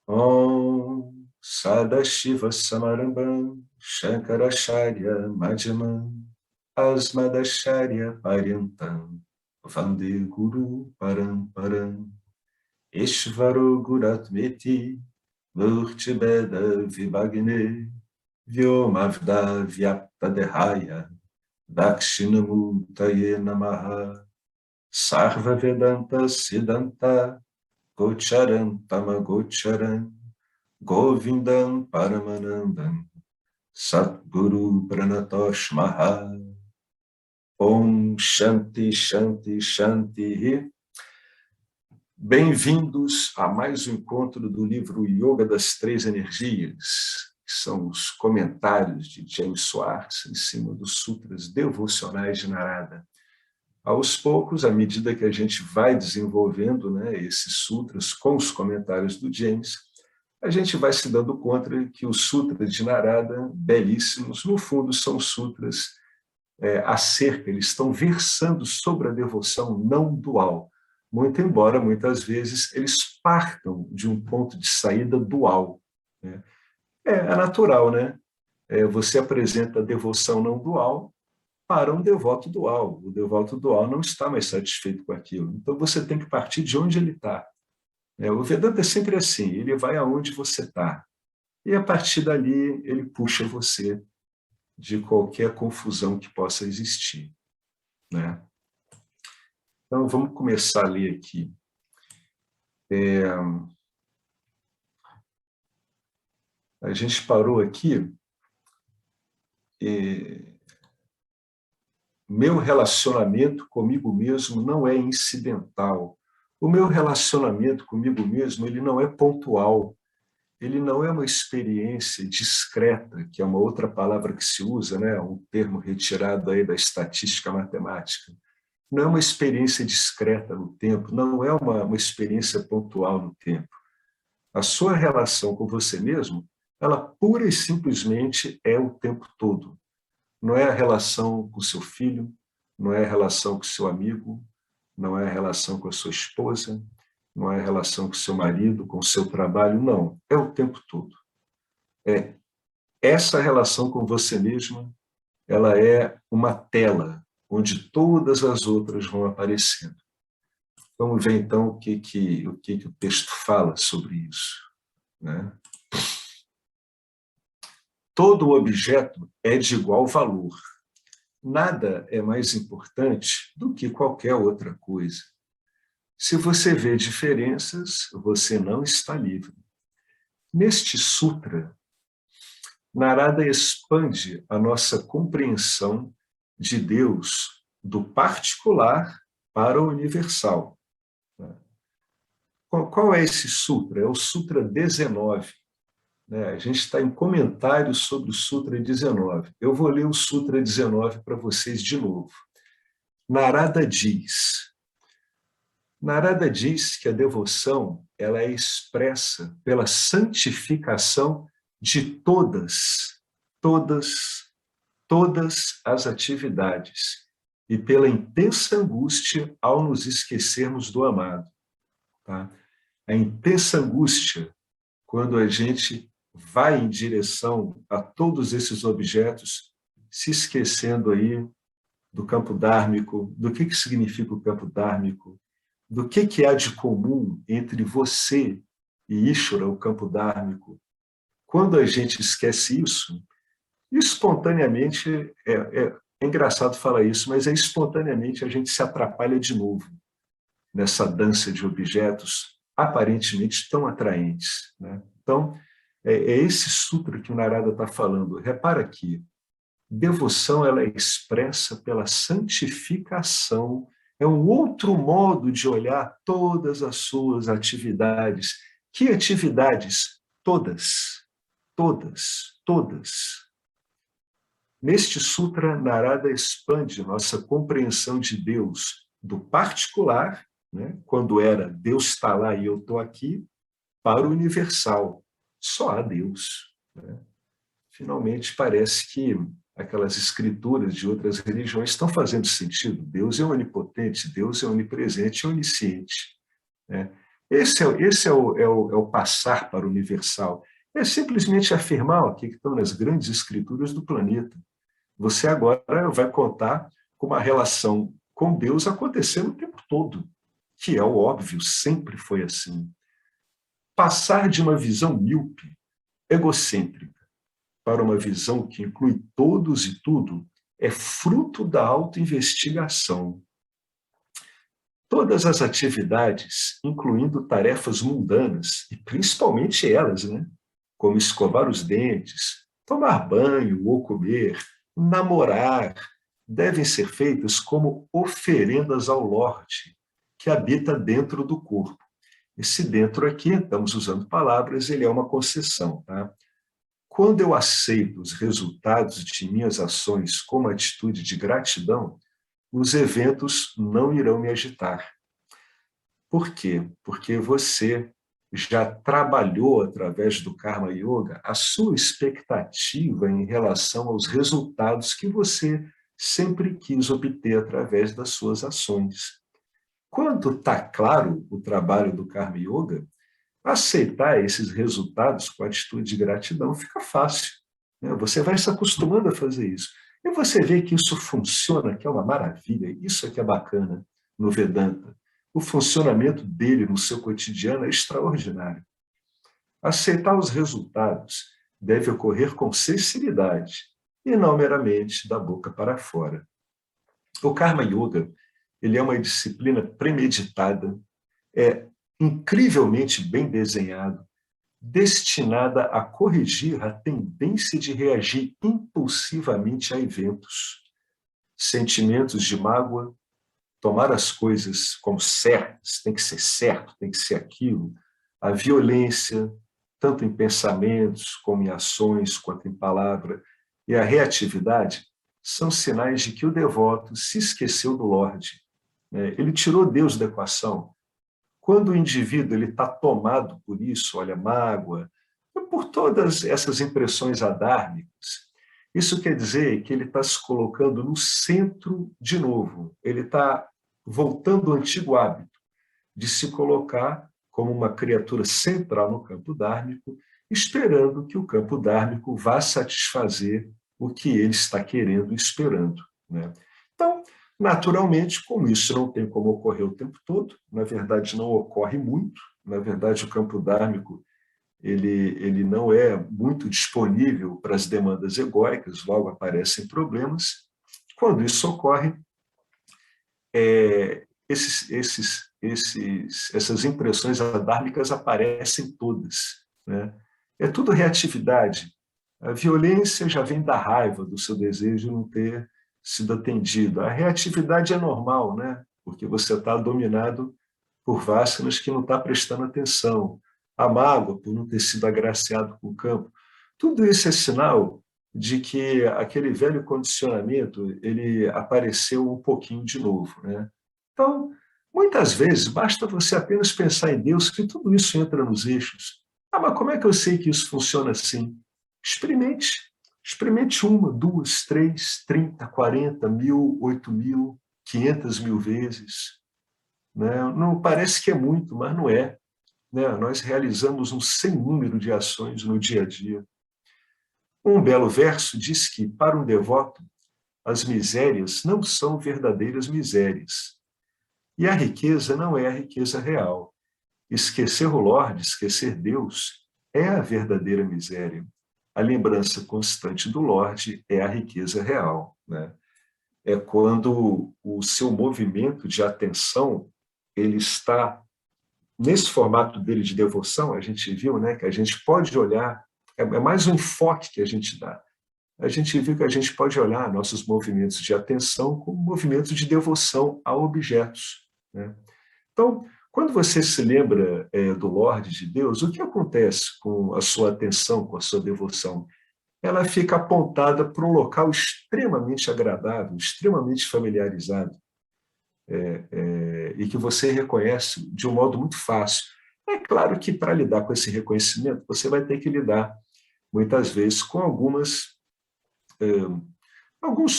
Om Sadashiva Samarambam Shankaracharya Madhyamam Asmadacharya Paryantam Vande Guru Paramparam Ishvaro Guratmeti Murtibeda Vibhagne Vyomavda Vyaptadehaya Dakshinamutaye Namaha Sarva Vedanta Siddhanta Gocharan Tamagocharan Govindam Paramanandam Satguru Pranatosh Maha Om Shanti Shanti Shanti. Bem-vindos a mais um encontro do livro Yoga das Três Energias, que são os comentários de James Schwartz em cima dos sutras devocionais de Narada. Aos poucos, à medida que a gente vai desenvolvendo esses sutras com os comentários do James, a gente vai se dando conta que os sutras de Narada, belíssimos, no fundo são sutras eles estão versando sobre a devoção não dual, muito embora muitas vezes eles partam de um ponto de saída dual. Né? É natural, né? Você apresenta a devoção não dual para um devoto dual. O devoto dual não está mais satisfeito com aquilo. Então, você tem que partir de onde ele está. O Vedanta é sempre assim, ele vai aonde você está. E, a partir dali, ele puxa você de qualquer confusão que possa existir. Né? Então, vamos começar a ler aqui. A gente parou aqui. Meu relacionamento comigo mesmo não é incidental. O meu relacionamento comigo mesmo ele não é pontual. Ele não é uma experiência discreta, que é uma outra palavra que se usa, um termo retirado aí da estatística matemática. Não é uma experiência discreta no tempo, não é uma experiência pontual no tempo. A sua relação com você mesmo, ela pura e simplesmente é o tempo todo. Não é a relação com seu filho, não é a relação com seu amigo, não é a relação com a sua esposa, não é a relação com seu marido, com o seu trabalho, não. É o tempo todo. Essa relação com você mesma, ela é uma tela onde todas as outras vão aparecendo. Vamos ver, então, o que o texto fala sobre isso. Né? Todo objeto é de igual valor. Nada é mais importante do que qualquer outra coisa. Se você vê diferenças, você não está livre. Neste sutra, Narada expande a nossa compreensão de Deus do particular para o universal. Qual é esse sutra? É o Sutra 19. A gente está em comentários sobre o Sutra 19. Eu vou ler o Sutra 19 para vocês de novo. Narada diz que a devoção ela é expressa pela santificação de todas as atividades e pela intensa angústia ao nos esquecermos do amado. Tá? A intensa angústia, quando a gente vai em direção a todos esses objetos, se esquecendo aí do campo dármico, do que significa o campo dármico, do que há de comum entre você e Ishvara, o campo dármico. Quando a gente esquece isso, espontaneamente, é engraçado falar isso, mas espontaneamente a gente se atrapalha de novo nessa dança de objetos aparentemente tão atraentes. Né? Então, é esse sutra que o Narada está falando. Repara aqui, devoção ela é expressa pela santificação, é um outro modo de olhar todas as suas atividades. Que atividades? Todas. Neste sutra, Narada expande nossa compreensão de Deus do particular, quando era Deus está lá e eu estou aqui, para o universal. Só há Deus. Finalmente, parece que aquelas escrituras de outras religiões estão fazendo sentido. Deus é onipotente, Deus é onipresente e onisciente. Esse é o passar para o universal. É simplesmente afirmar o que estão nas grandes escrituras do planeta. Você agora vai contar com uma relação com Deus acontecendo o tempo todo, que é o óbvio, sempre foi assim. Passar de uma visão míope, egocêntrica, para uma visão que inclui todos e tudo, é fruto da autoinvestigação. Todas as atividades, incluindo tarefas mundanas, e principalmente elas, né? Como escovar os dentes, tomar banho ou comer, namorar, devem ser feitas como oferendas ao Lorde, que habita dentro do corpo. Esse dentro aqui, estamos usando palavras, ele é uma concessão. Tá? Quando eu aceito os resultados de minhas ações como atitude de gratidão, os eventos não irão me agitar. Por quê? Porque você já trabalhou através do Karma Yoga a sua expectativa em relação aos resultados que você sempre quis obter através das suas ações. Quando está claro o trabalho do Karma Yoga, aceitar esses resultados com atitude de gratidão fica fácil. Né? Você vai se acostumando a fazer isso. E você vê que isso funciona, que é uma maravilha, isso é que é bacana no Vedanta. O funcionamento dele no seu cotidiano é extraordinário. Aceitar os resultados deve ocorrer com sinceridade e não meramente da boca para fora. O Karma Yoga, ele é uma disciplina premeditada, é incrivelmente bem desenhado, destinada a corrigir a tendência de reagir impulsivamente a eventos, sentimentos de mágoa, tomar as coisas como certas, tem que ser certo, tem que ser aquilo, a violência, tanto em pensamentos como em ações, quanto em palavra, e a reatividade, são sinais de que o devoto se esqueceu do Lorde. Ele tirou Deus da equação. Quando o indivíduo está tomado por isso, olha, mágoa, por todas essas impressões adármicas, isso quer dizer que ele está se colocando no centro de novo. Ele está voltando ao antigo hábito de se colocar como uma criatura central no campo dármico, esperando que o campo dármico vá satisfazer o que ele está querendo e esperando. Né? Então, naturalmente, como isso não tem como ocorrer o tempo todo, na verdade não ocorre muito, na verdade o campo dármico ele não é muito disponível para as demandas egóicas, logo aparecem problemas. Quando isso ocorre, essas impressões adármicas aparecem todas. Né? É tudo reatividade. A violência já vem da raiva, do seu desejo de não ter sido atendido. A reatividade é normal, né? Porque você está dominado por vássanas que não está prestando atenção. A mágoa por não ter sido agraciado com o campo. Tudo isso é sinal de que aquele velho condicionamento ele apareceu um pouquinho de novo. Né? Então, muitas vezes, basta você apenas pensar em Deus que tudo isso entra nos eixos. Ah, mas como é que eu sei que isso funciona assim? Experimente. Experimente uma, duas, três, 30, 40, 1.000, 8.000, 500.000 vezes. Né? Não parece que é muito, mas não é. Né? Nós realizamos um sem número de ações no dia a dia. Um belo verso diz que, para um devoto, as misérias não são verdadeiras misérias. E a riqueza não é a riqueza real. Esquecer o Lorde, esquecer Deus, é a verdadeira miséria. A lembrança constante do Lorde é a riqueza real. Né? É quando o seu movimento de atenção ele está nesse formato dele de devoção. A gente viu, né, que a gente pode olhar, é mais um enfoque que a gente dá. A gente viu que a gente pode olhar nossos movimentos de atenção como movimentos de devoção a objetos. Né? Então, quando você se lembra do Lorde de Deus, o que acontece com a sua atenção, com a sua devoção? Ela fica apontada para um local extremamente agradável, extremamente familiarizado, e que você reconhece de um modo muito fácil. É claro que para lidar com esse reconhecimento, você vai ter que lidar, muitas vezes, com alguns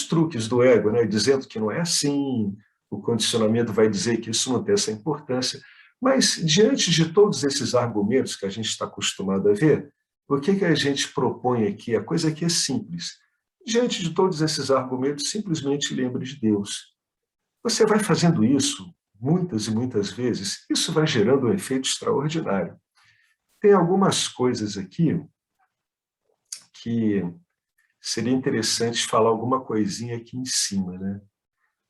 truques do ego, né? Dizendo que não é assim, o condicionamento vai dizer que isso não tem essa importância, Mas, diante de todos esses argumentos que a gente está acostumado a ver, o que a gente propõe aqui? A coisa aqui é simples. Diante de todos esses argumentos, simplesmente lembre de Deus. Você vai fazendo isso muitas e muitas vezes, isso vai gerando um efeito extraordinário. Tem algumas coisas aqui que seria interessante falar alguma coisinha aqui em cima, né?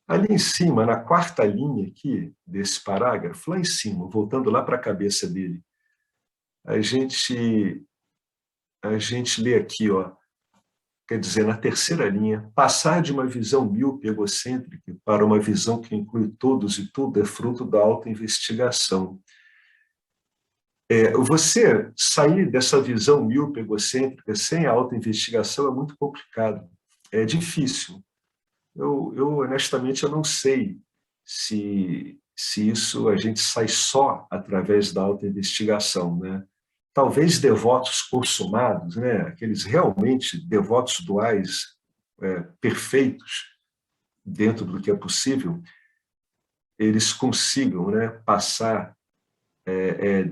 Ali em cima, na quarta linha aqui desse parágrafo, lá em cima, voltando lá para a cabeça dele, a gente, a gente lê aqui, ó, quer dizer, na terceira linha, passar de uma visão míope egocêntrica para uma visão que inclui todos e tudo é fruto da autoinvestigação. Você sair dessa visão míope egocêntrica sem a autoinvestigação é muito complicado, é difícil. Eu honestamente, eu não sei se isso a gente sai só através da autoinvestigação, né? Talvez devotos consumados, né? Aqueles realmente devotos duais, perfeitos, dentro do que é possível, eles consigam, né, passar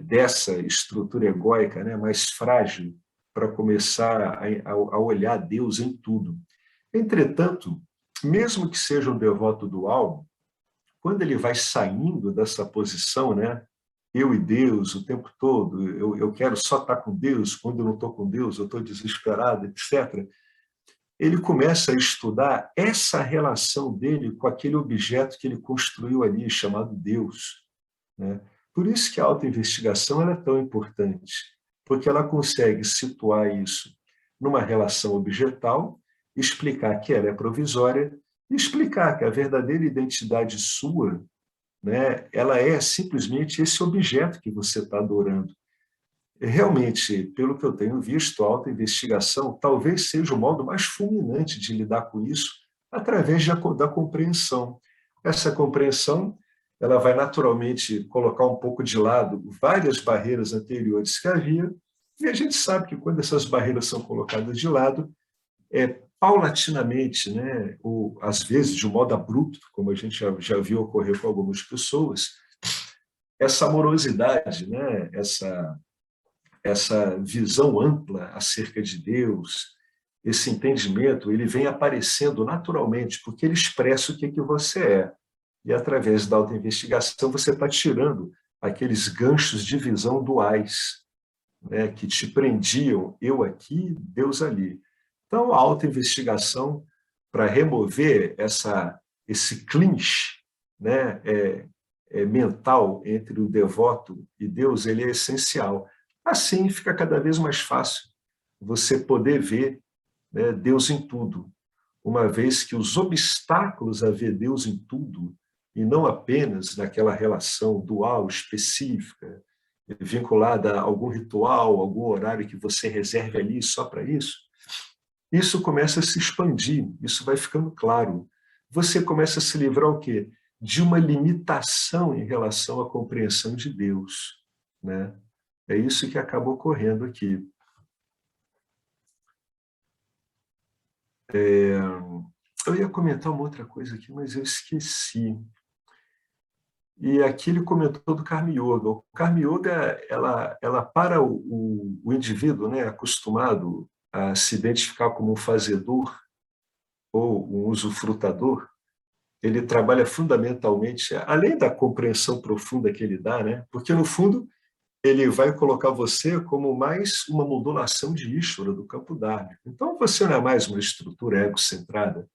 dessa estrutura egóica, né, mais frágil para começar a olhar Deus em tudo. Entretanto, mesmo que seja um devoto dual, quando ele vai saindo dessa posição, né, eu e Deus o tempo todo, eu quero só estar com Deus, quando eu não estou com Deus eu estou desesperado, etc., ele começa a estudar essa relação dele com aquele objeto que ele construiu ali, chamado Deus, né? Por isso que a autoinvestigação ela é tão importante, porque ela consegue situar isso numa relação objetal, explicar que ela é provisória e explicar que a verdadeira identidade sua, né, ela é simplesmente esse objeto que você está adorando. Realmente, pelo que eu tenho visto, a autoinvestigação talvez seja o modo mais fulminante de lidar com isso, através da compreensão. Essa compreensão ela vai naturalmente colocar um pouco de lado várias barreiras anteriores que havia, e a gente sabe que quando essas barreiras são colocadas de lado, paulatinamente, né, ou às vezes de um modo abrupto, como a gente já viu ocorrer com algumas pessoas, essa amorosidade, né, essa visão ampla acerca de Deus, esse entendimento, ele vem aparecendo naturalmente, porque ele expressa o que você é. E através da autoinvestigação você está tirando aqueles ganchos de visão duais, né, que te prendiam, eu aqui, Deus ali. Então, a autoinvestigação, para remover esse clinch, né, mental entre o devoto e Deus, ele é essencial. Assim fica cada vez mais fácil você poder ver, né, Deus em tudo, uma vez que os obstáculos a ver Deus em tudo, e não apenas naquela relação dual específica, vinculada a algum ritual, algum horário que você reserve ali só para isso começa a se expandir, isso vai ficando claro. Você começa a se livrar o quê? De uma limitação em relação à compreensão de Deus, né? É isso que acaba ocorrendo aqui. Eu ia comentar uma outra coisa aqui, mas eu esqueci. E aqui ele comentou do Karma Yoga. O Karma Yoga, ela para o indivíduo, né, acostumado a se identificar como um fazedor ou um usufrutador, ele trabalha fundamentalmente, além da compreensão profunda que ele dá, né, porque no fundo ele vai colocar você como mais uma modulação de Ishvara do campo dharma. Então você não é mais uma estrutura egocentrada,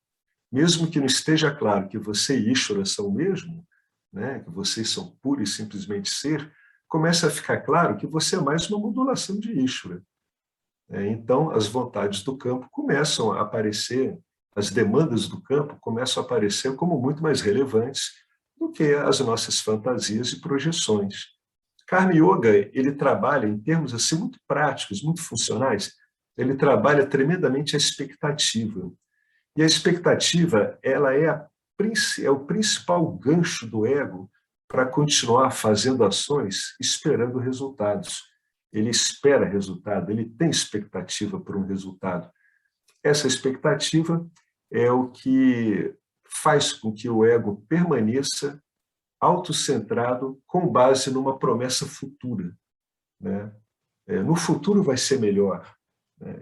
mesmo que não esteja claro que você e Ishvara são o mesmo, né, que vocês são puro e simplesmente ser, começa a ficar claro que você é mais uma modulação de Ishvara. Então, as vontades do campo começam a aparecer, as demandas do campo começam a aparecer como muito mais relevantes do que as nossas fantasias e projeções. Karma Yoga, ele trabalha em termos assim muito práticos, muito funcionais, ele trabalha tremendamente a expectativa. E a expectativa, ela é o principal gancho do ego para continuar fazendo ações esperando resultados. Ele espera resultado, ele tem expectativa por um resultado. Essa expectativa é o que faz com que o ego permaneça autocentrado com base numa promessa futura, né? No futuro vai ser melhor.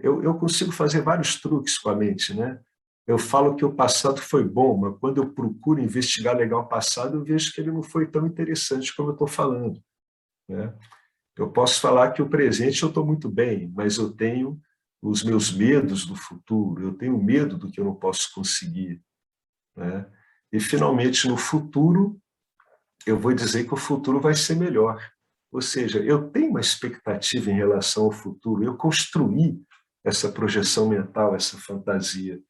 Eu consigo fazer vários truques com a mente, né? Eu falo que o passado foi bom, mas quando eu procuro investigar legal o passado, eu vejo que ele não foi tão interessante como eu estou falando, né? Eu posso falar que o presente eu estou muito bem, mas eu tenho os meus medos do futuro, eu tenho medo do que eu não posso conseguir, né? E, finalmente, no futuro, eu vou dizer que o futuro vai ser melhor. Ou seja, eu tenho uma expectativa em relação ao futuro, eu construí essa projeção mental, essa fantasia,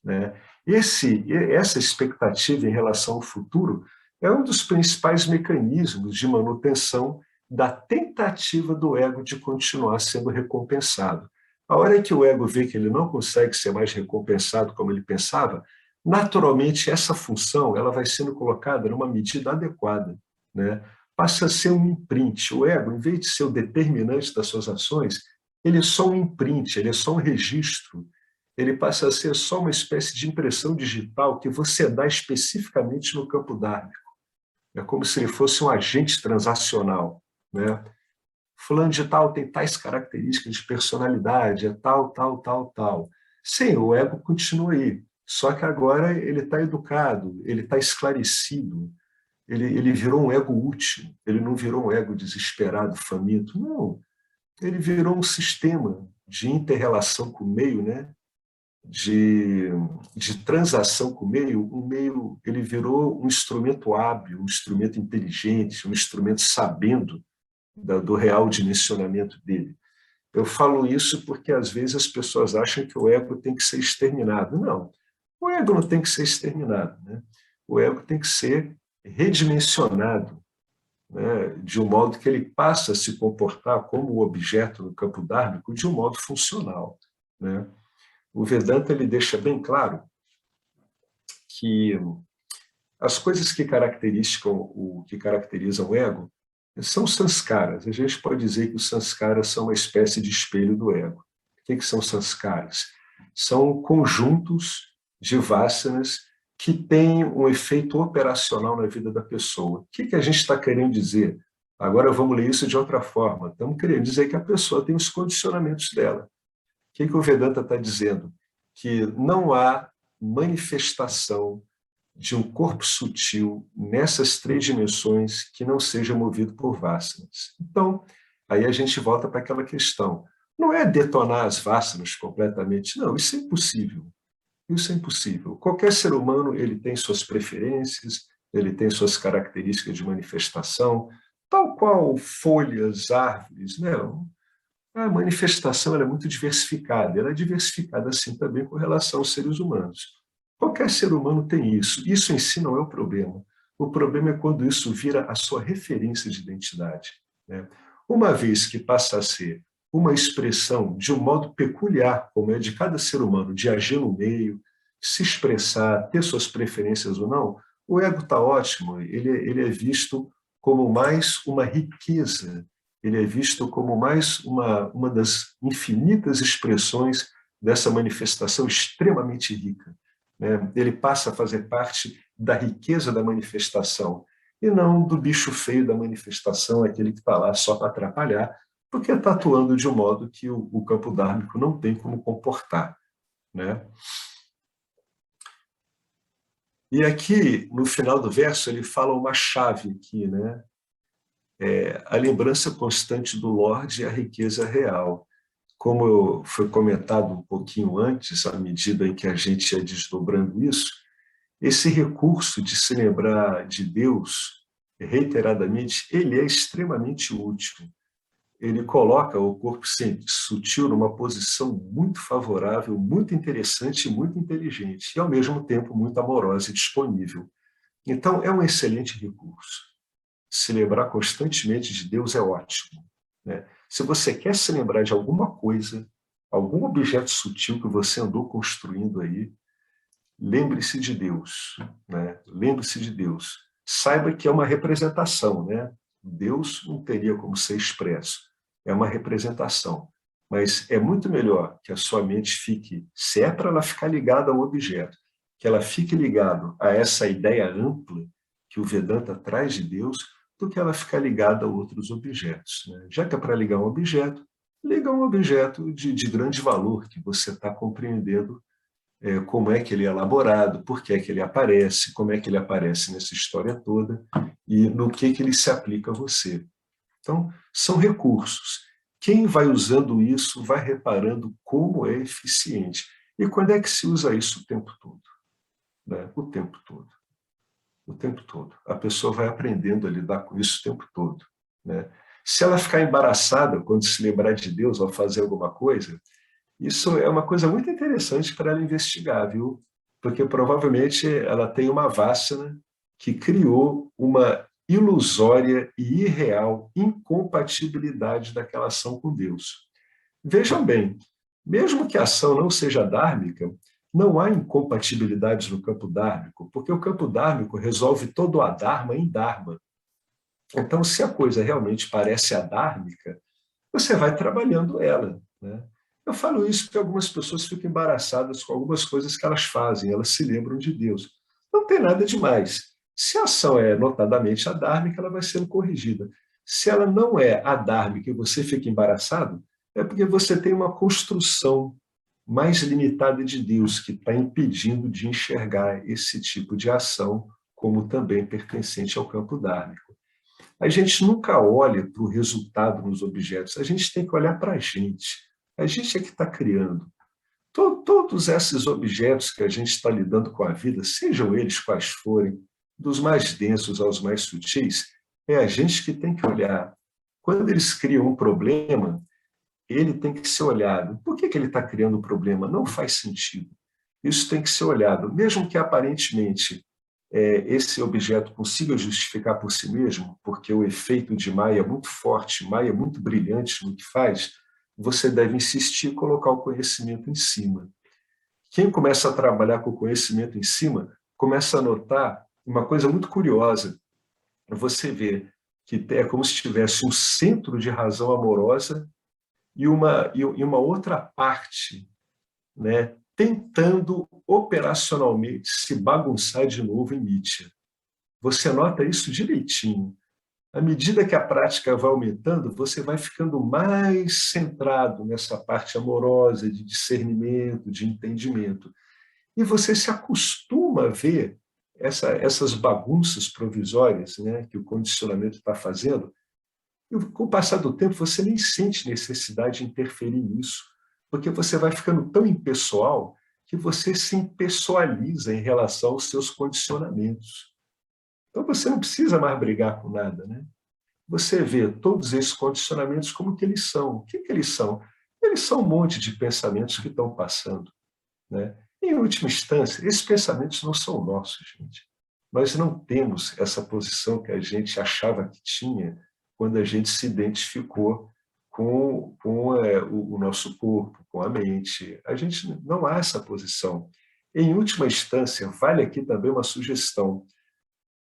né? Essa expectativa em relação ao futuro é um dos principais mecanismos de manutenção da tentativa do ego de continuar sendo recompensado. A hora que o ego vê que ele não consegue ser mais recompensado como ele pensava, naturalmente essa função ela vai sendo colocada numa medida adequada, né? Passa a ser um imprint. O ego, em vez de ser o determinante das suas ações, ele é só um imprint, ele é só um registro. Ele passa a ser só uma espécie de impressão digital que você dá especificamente no campo dármico. É como se ele fosse um agente transacional, né? Fulano de tal tem tais características de personalidade, é tal, tal, tal, tal. Sim, o ego continua aí, só que agora ele está educado, ele está esclarecido, ele virou um ego útil, ele não virou um ego desesperado, faminto, não. Ele virou um sistema de inter-relação com o meio, né? de, de transação com o meio, ele virou um instrumento hábil, um instrumento inteligente, um instrumento sabendo do real dimensionamento dele. Eu falo isso porque, às vezes, as pessoas acham que o ego tem que ser exterminado. Não, o ego não tem que ser exterminado, né? O ego tem que ser redimensionado, né? De um modo que ele passa a se comportar como objeto no campo dármico de um modo funcional, né? O Vedanta ele deixa bem claro que as coisas que caracterizam o ego são sanskaras. A gente pode dizer que os sanskaras são uma espécie de espelho do ego. O que são sanskaras? São conjuntos de vasanas que têm um efeito operacional na vida da pessoa. O que a gente está querendo dizer? Agora vamos ler isso de outra forma. Estamos querendo dizer que a pessoa tem os condicionamentos dela. O que o Vedanta está dizendo? Que não há manifestação de um corpo sutil nessas três dimensões que não seja movido por vasanas. Então, aí a gente volta para aquela questão. Não é detonar as vasanas completamente, não, isso é impossível. Isso é impossível. Qualquer ser humano ele tem suas preferências, ele tem suas características de manifestação, tal qual folhas, árvores, né? A manifestação ela é muito diversificada, ela é diversificada assim também com relação aos seres humanos. Qualquer ser humano tem isso, isso em si não é o problema. O problema é quando isso vira a sua referência de identidade, né? Uma vez que passa a ser uma expressão de um modo peculiar, como é de cada ser humano, de agir no meio, se expressar, ter suas preferências ou não, o ego está ótimo, ele é visto como mais uma riqueza, ele é visto como mais uma das infinitas expressões dessa manifestação extremamente rica, né? Ele passa a fazer parte da riqueza da manifestação e não do bicho feio da manifestação, aquele que está lá só para atrapalhar, porque está atuando de um modo que o campo dármico não tem como comportar, né? E aqui, no final do verso, ele fala uma chave aqui, né? A lembrança constante do Lorde e a riqueza real. Como foi comentado um pouquinho antes, à medida em que a gente ia desdobrando isso, esse recurso de se lembrar de Deus reiteradamente, ele é extremamente útil. Ele coloca o corpo sutil numa posição muito favorável, muito interessante e muito inteligente, e ao mesmo tempo muito amorosa e disponível. Então, é um excelente recurso. Se lembrar constantemente de Deus é ótimo, né? Se você quer se lembrar de alguma coisa, algum objeto sutil que você andou construindo aí, lembre-se de Deus, né? Lembre-se de Deus. Saiba que é uma representação, né? Deus não teria como ser expresso. É uma representação. Mas é muito melhor que a sua mente fique, se é para ela ficar ligada ao objeto, que ela fique ligada a essa ideia ampla que o Vedanta traz de Deus do que ela ficar ligada a outros objetos, né? Já que é para ligar um objeto, liga um objeto de grande valor, que você está compreendendo como é que ele é elaborado, por que é que ele aparece, como é que ele aparece nessa história toda e no que ele se aplica a você. Então, são recursos. Quem vai usando isso vai reparando como é eficiente. E quando é que se usa isso o tempo todo? Né? O tempo todo. O tempo todo. A pessoa vai aprendendo a lidar com isso o tempo todo. Né? Se ela ficar embaraçada quando se lembrar de Deus ao fazer alguma coisa, isso é uma coisa muito interessante para ela investigar, viu? Porque provavelmente ela tem uma vássana que criou uma ilusória e irreal incompatibilidade daquela ação com Deus. Vejam bem, mesmo que a ação não seja dármica, não há incompatibilidades no campo dármico, porque o campo dármico resolve todo o adharma em dharma. Então, se a coisa realmente parece adármica, você vai trabalhando ela, né? Eu falo isso porque algumas pessoas ficam embaraçadas com algumas coisas que elas fazem, elas se lembram de Deus. Não tem nada demais. Se a ação é notadamente adármica, ela vai sendo corrigida. Se ela não é adármica e você fica embaraçado, é porque você tem uma construção mais limitada de Deus que está impedindo de enxergar esse tipo de ação como também pertencente ao campo dármico. A gente nunca olha para o resultado nos objetos, a gente tem que olhar para a gente. A gente é que está criando. Todos esses objetos que a gente está lidando com a vida, sejam eles quais forem, dos mais densos aos mais sutis, é a gente que tem que olhar. Quando eles criam um problema, ele tem que ser olhado. Por que ele está criando um problema? Não faz sentido. Isso tem que ser olhado. Mesmo que aparentemente esse objeto consiga justificar por si mesmo, porque o efeito de Maia é muito forte, Maia é muito brilhante no que faz, você deve insistir e colocar o conhecimento em cima. Quem começa a trabalhar com o conhecimento em cima, começa a notar uma coisa muito curiosa. Você vê que é como se tivesse um centro de razão amorosa e uma outra parte, né, tentando operacionalmente se bagunçar de novo em Nietzsche. Você nota isso direitinho. À medida que a prática vai aumentando, você vai ficando mais centrado nessa parte amorosa, de discernimento, de entendimento. E você se acostuma a ver essas bagunças provisórias, né, que o condicionamento está fazendo. E com o passar do tempo, você nem sente necessidade de interferir nisso, porque você vai ficando tão impessoal que você se impessoaliza em relação aos seus condicionamentos. Então você não precisa mais brigar com nada, né? Você vê todos esses condicionamentos como que eles são. O que eles são? Eles são um monte de pensamentos que estão passando, né? Em última instância, esses pensamentos não são nossos, gente. Nós não temos essa posição que a gente achava que tinha quando a gente se identificou com o nosso corpo, com a mente. A gente não há essa posição. Em última instância, vale aqui também uma sugestão.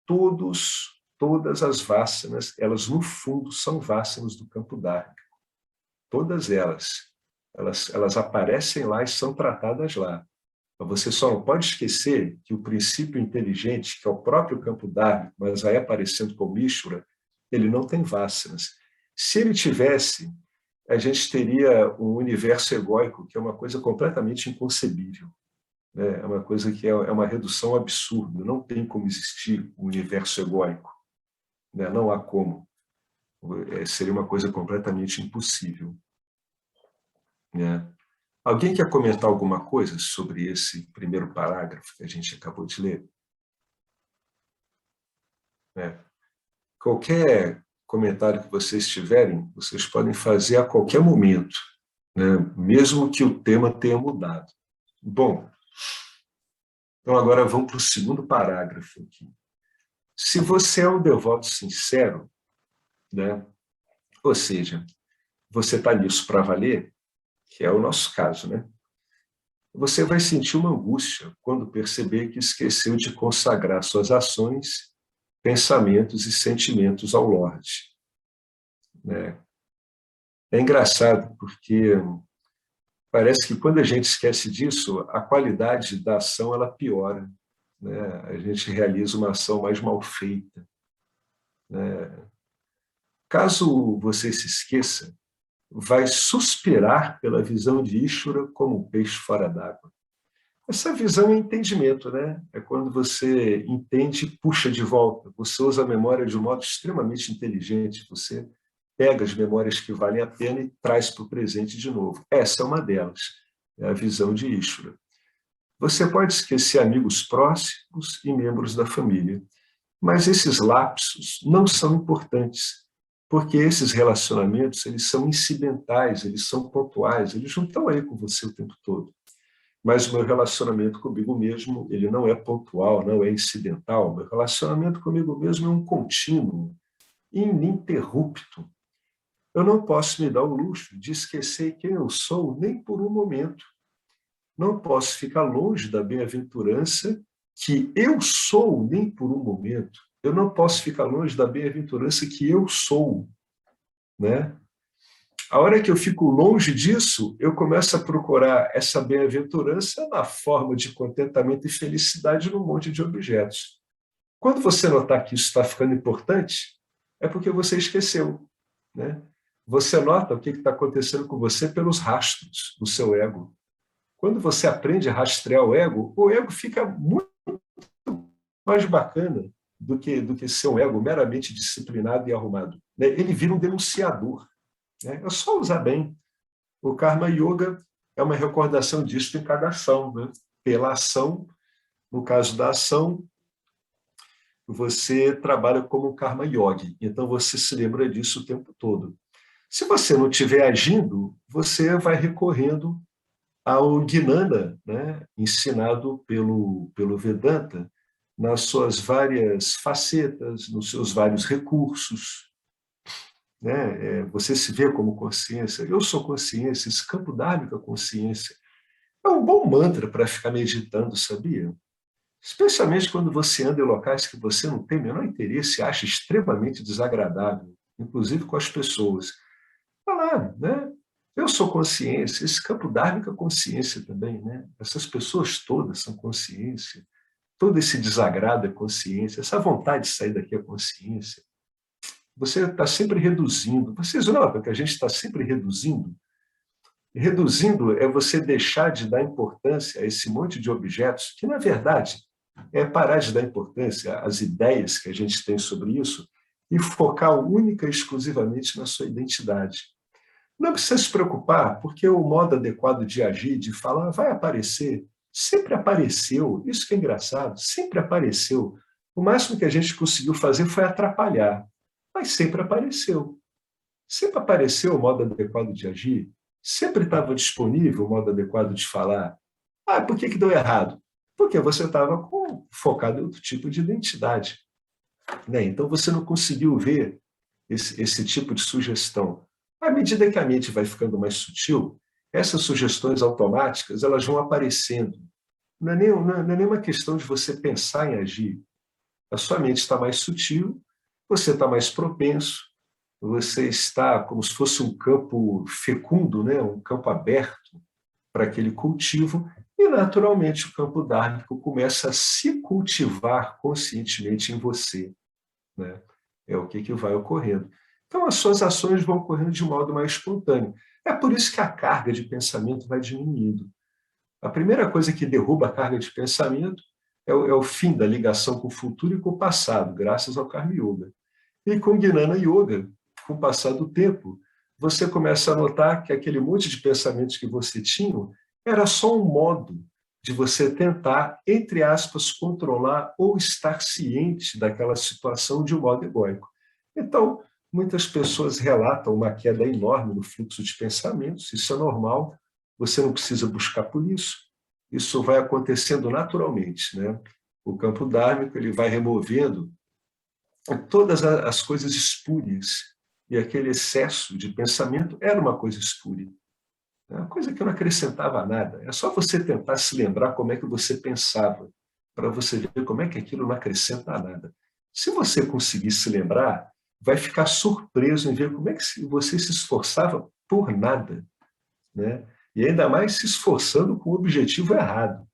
Todas as vássanas, elas no fundo são vássanas do campo dármico. Todas elas aparecem lá e são tratadas lá. Mas você só não pode esquecer que o princípio inteligente, que é o próprio campo dármico, mas vai aparecendo como Ishvara, ele não tem vássanas. Se ele tivesse, a gente teria um universo egóico, que é uma coisa completamente inconcebível. É uma coisa que é uma redução absurda. Não tem como existir um universo egóico. Não há como. Seria uma coisa completamente impossível. Alguém quer comentar alguma coisa sobre esse primeiro parágrafo que a gente acabou de ler? Qualquer comentário que vocês tiverem, vocês podem fazer a qualquer momento, né? Mesmo que o tema tenha mudado. Bom, então agora vamos para o segundo parágrafo aqui. Se você é um devoto sincero, né? Ou seja, você está nisso para valer, que é o nosso caso, né? Você vai sentir uma angústia quando perceber que esqueceu de consagrar suas ações, pensamentos e sentimentos ao Lorde. Né? É engraçado, porque parece que quando a gente esquece disso, a qualidade da ação ela piora. né? A gente realiza uma ação mais mal feita, né? Caso você se esqueça, vai suspirar pela visão de Ishvara como um peixe fora d'água. Essa visão é entendimento, né? É quando você entende e puxa de volta. Você usa a memória de um modo extremamente inteligente. Você pega as memórias que valem a pena e traz para o presente de novo. Essa é uma delas, é a visão de Ishvara. Você pode esquecer amigos próximos e membros da família, mas esses lapsos não são importantes, porque esses relacionamentos eles são incidentais, eles são pontuais, eles não estão aí com você o tempo todo. Mas o meu relacionamento comigo mesmo, ele não é pontual, não é incidental. O meu relacionamento comigo mesmo é um contínuo, ininterrupto. Eu não posso me dar o luxo de esquecer quem eu sou nem por um momento. Não posso ficar longe da bem-aventurança que eu sou nem por um momento. Eu não posso ficar longe da bem-aventurança que eu sou, né? A hora que eu fico longe disso, eu começo a procurar essa bem-aventurança na forma de contentamento e felicidade num monte de objetos. Quando você notar que isso está ficando importante, é porque você esqueceu, né? Você nota o que está acontecendo com você pelos rastros do seu ego. Quando você aprende a rastrear o ego fica muito mais bacana do que ser um ego meramente disciplinado e arrumado, né? Ele vira um denunciador, né? É só usar bem. O Karma Yoga é uma recordação disso em cada ação, né? Pela ação, no caso da ação, você trabalha como um Karma Yogi, então você se lembra disso o tempo todo. Se você não estiver agindo, você vai recorrendo ao Gnana, né? Ensinado pelo Vedanta, nas suas várias facetas, nos seus vários recursos, né? Você se vê como consciência. Eu sou consciência, esse campo dármico é consciência. É um bom mantra para ficar meditando, sabia? Especialmente quando você anda em locais que você não tem o menor interesse e acha extremamente desagradável, inclusive com as pessoas. Falar, né? Eu sou consciência, esse campo dármico é consciência também, né? Essas pessoas todas são consciência, todo esse desagrado é consciência, essa vontade de sair daqui é consciência. Você está sempre reduzindo. Vocês notam que a gente está sempre reduzindo? Reduzindo é você deixar de dar importância a esse monte de objetos, que, na verdade, é parar de dar importância às ideias que a gente tem sobre isso e focar única e exclusivamente na sua identidade. Não precisa se preocupar, porque o modo adequado de agir, de falar, vai aparecer. Sempre apareceu. Isso que é engraçado, sempre apareceu. O máximo que a gente conseguiu fazer foi atrapalhar, mas sempre apareceu. Sempre apareceu o modo adequado de agir, sempre estava disponível o modo adequado de falar. Ah, por que deu errado? Porque você estava focado em outro tipo de identidade, né? Então você não conseguiu ver esse tipo de sugestão. À medida que a mente vai ficando mais sutil, essas sugestões automáticas elas vão aparecendo. Não é nem uma questão de você pensar em agir. A sua mente está mais sutil, você está mais propenso, você está como se fosse um campo fecundo, né? Um campo aberto para aquele cultivo, e naturalmente o campo dármico começa a se cultivar conscientemente em você, né? É o que vai ocorrendo. Então as suas ações vão ocorrendo de modo mais espontâneo. É por isso que a carga de pensamento vai diminuindo. A primeira coisa que derruba a carga de pensamento é o fim da ligação com o futuro e com o passado, graças ao Karma Yoga. E com Gnana Yoga, com o passar do tempo, você começa a notar que aquele monte de pensamentos que você tinha era só um modo de você tentar, entre aspas, controlar ou estar ciente daquela situação de um modo egóico. Então, muitas pessoas relatam uma queda enorme no fluxo de pensamentos, isso é normal, você não precisa buscar por isso, isso vai acontecendo naturalmente, né? O campo dármico ele vai removendo todas as coisas espúrias, e aquele excesso de pensamento era uma coisa espúria. É uma coisa que não acrescentava nada. É só você tentar se lembrar como é que você pensava, para você ver como é que aquilo não acrescenta nada. Se você conseguir se lembrar, vai ficar surpreso em ver como é que você se esforçava por nada, né? E ainda mais se esforçando com o objetivo errado.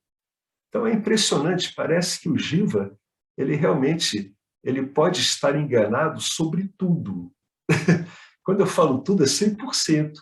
Então é impressionante, parece que o Jiva, ele realmente ele pode estar enganado sobre tudo. Quando eu falo tudo, é 100%.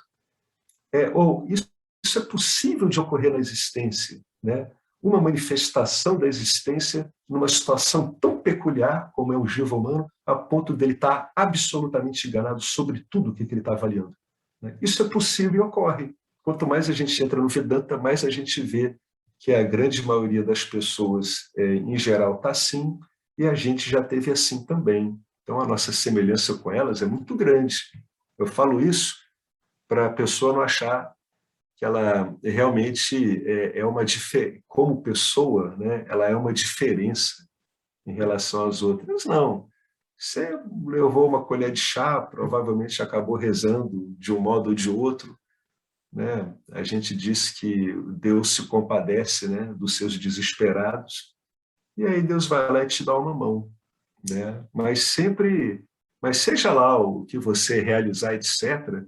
Isso é possível de ocorrer na existência, né? Uma manifestação da existência numa situação tão peculiar como é o Jiva humano, a ponto dele estar absolutamente enganado sobre tudo o que ele está avaliando, né? Isso é possível e ocorre. Quanto mais a gente entra no Vedanta, mais a gente vê que a grande maioria das pessoas, em geral, está assim, e a gente já teve assim também. Então, a nossa semelhança com elas é muito grande. Eu falo isso para a pessoa não achar que ela realmente é uma diferença, como pessoa, né, ela é uma diferença em relação às outras. Não. Você levou uma colher de chá, provavelmente acabou rezando de um modo ou de outro, né? A gente diz que Deus se compadece, né, dos seus desesperados, e aí Deus vai lá e te dá uma mão, né? Mas seja lá o que você realizar, etc.,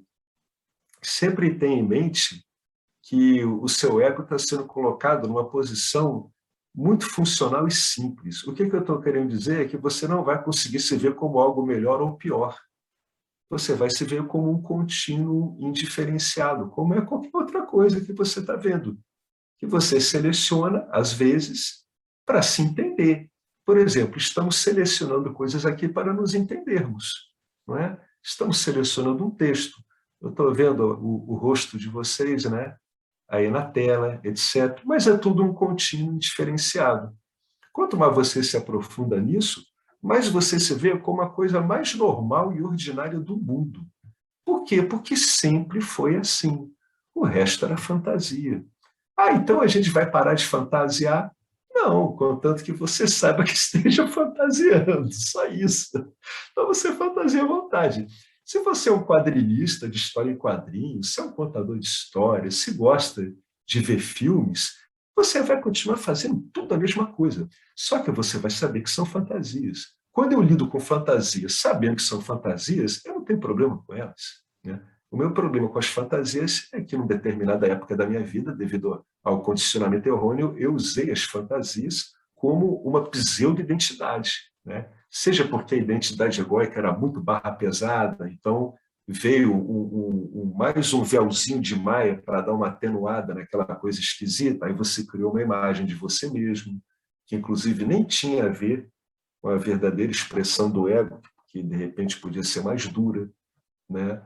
sempre tenha em mente que o seu ego está sendo colocado numa posição muito funcional e simples. O que eu estou querendo dizer é que você não vai conseguir se ver como algo melhor ou pior. Você vai se ver como um contínuo indiferenciado, como é qualquer outra coisa que você está vendo, que você seleciona, às vezes, para se entender. Por exemplo, estamos selecionando coisas aqui para nos entendermos, não é? Estamos selecionando um texto. Eu estou vendo o rosto de vocês, né? Aí na tela, etc. Mas é tudo um contínuo diferenciado. Quanto mais você se aprofunda nisso, mais você se vê como a coisa mais normal e ordinária do mundo. Por quê? Porque sempre foi assim. O resto era fantasia. Ah, então a gente vai parar de fantasiar? Não, contanto que você saiba que esteja fantasiando, só isso. Então você fantasia à vontade. Se você é um quadrinista de história em quadrinhos, se é um contador de histórias, se gosta de ver filmes, você vai continuar fazendo tudo a mesma coisa. Só que você vai saber que são fantasias. Quando eu lido com fantasias, sabendo que são fantasias, eu não tenho problema com elas, né? O meu problema com as fantasias é que, em uma determinada época da minha vida, devido ao condicionamento errôneo, eu usei as fantasias como uma pseudo-identidade, né? Seja porque a identidade egóica era muito barra pesada, então veio mais um véuzinho de Maia para dar uma atenuada naquela coisa esquisita, aí você criou uma imagem de você mesmo, que inclusive nem tinha a ver com a verdadeira expressão do ego, que de repente podia ser mais dura, né?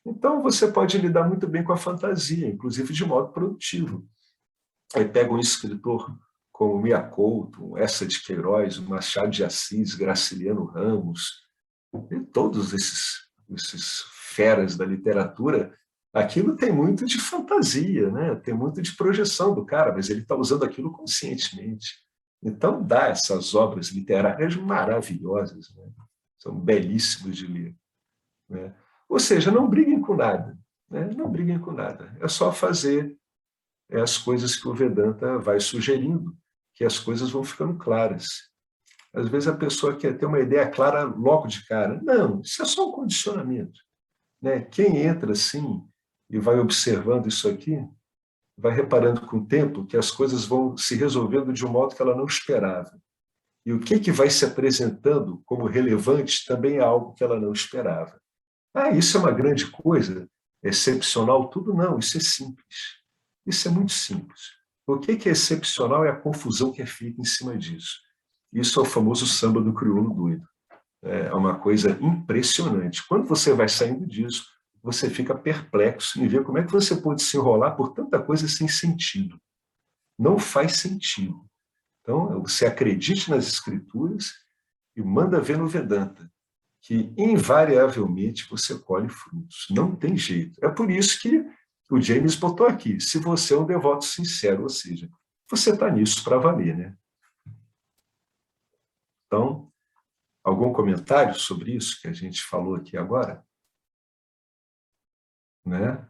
Então, você pode lidar muito bem com a fantasia, inclusive de modo produtivo. Aí pega um escritor como Mia Couto, Essa de Queiroz, Machado de Assis, Graciliano Ramos, e todos esses feras da literatura, aquilo tem muito de fantasia, né? Tem muito de projeção do cara, mas ele está usando aquilo conscientemente. Então, dá essas obras literárias maravilhosas, né? São belíssimas de ler, né? Ou seja, não briguem com nada, né? Não briguem com nada. É só fazer as coisas que o Vedanta vai sugerindo, que as coisas vão ficando claras. Às vezes a pessoa quer ter uma ideia clara logo de cara. Não, isso é só um condicionamento, né? Quem entra assim e vai observando isso aqui, vai reparando com o tempo que as coisas vão se resolvendo de um modo que ela não esperava. E o que vai se apresentando como relevante também é algo que ela não esperava. Ah, isso é uma grande coisa, excepcional, tudo? Não, isso é simples. Isso é muito simples. O que é excepcional é a confusão que é feita em cima disso. Isso é o famoso samba do crioulo doido. É uma coisa impressionante. Quando você vai saindo disso, você fica perplexo em ver como é que você pode se enrolar por tanta coisa sem sentido. Não faz sentido. Então, você acredite nas escrituras e manda ver no Vedanta, que invariavelmente você colhe frutos. Não tem jeito. É por isso que o James botou aqui, se você é um devoto sincero, ou seja, você está nisso para valer, né? Então, algum comentário sobre isso que a gente falou aqui agora? Né?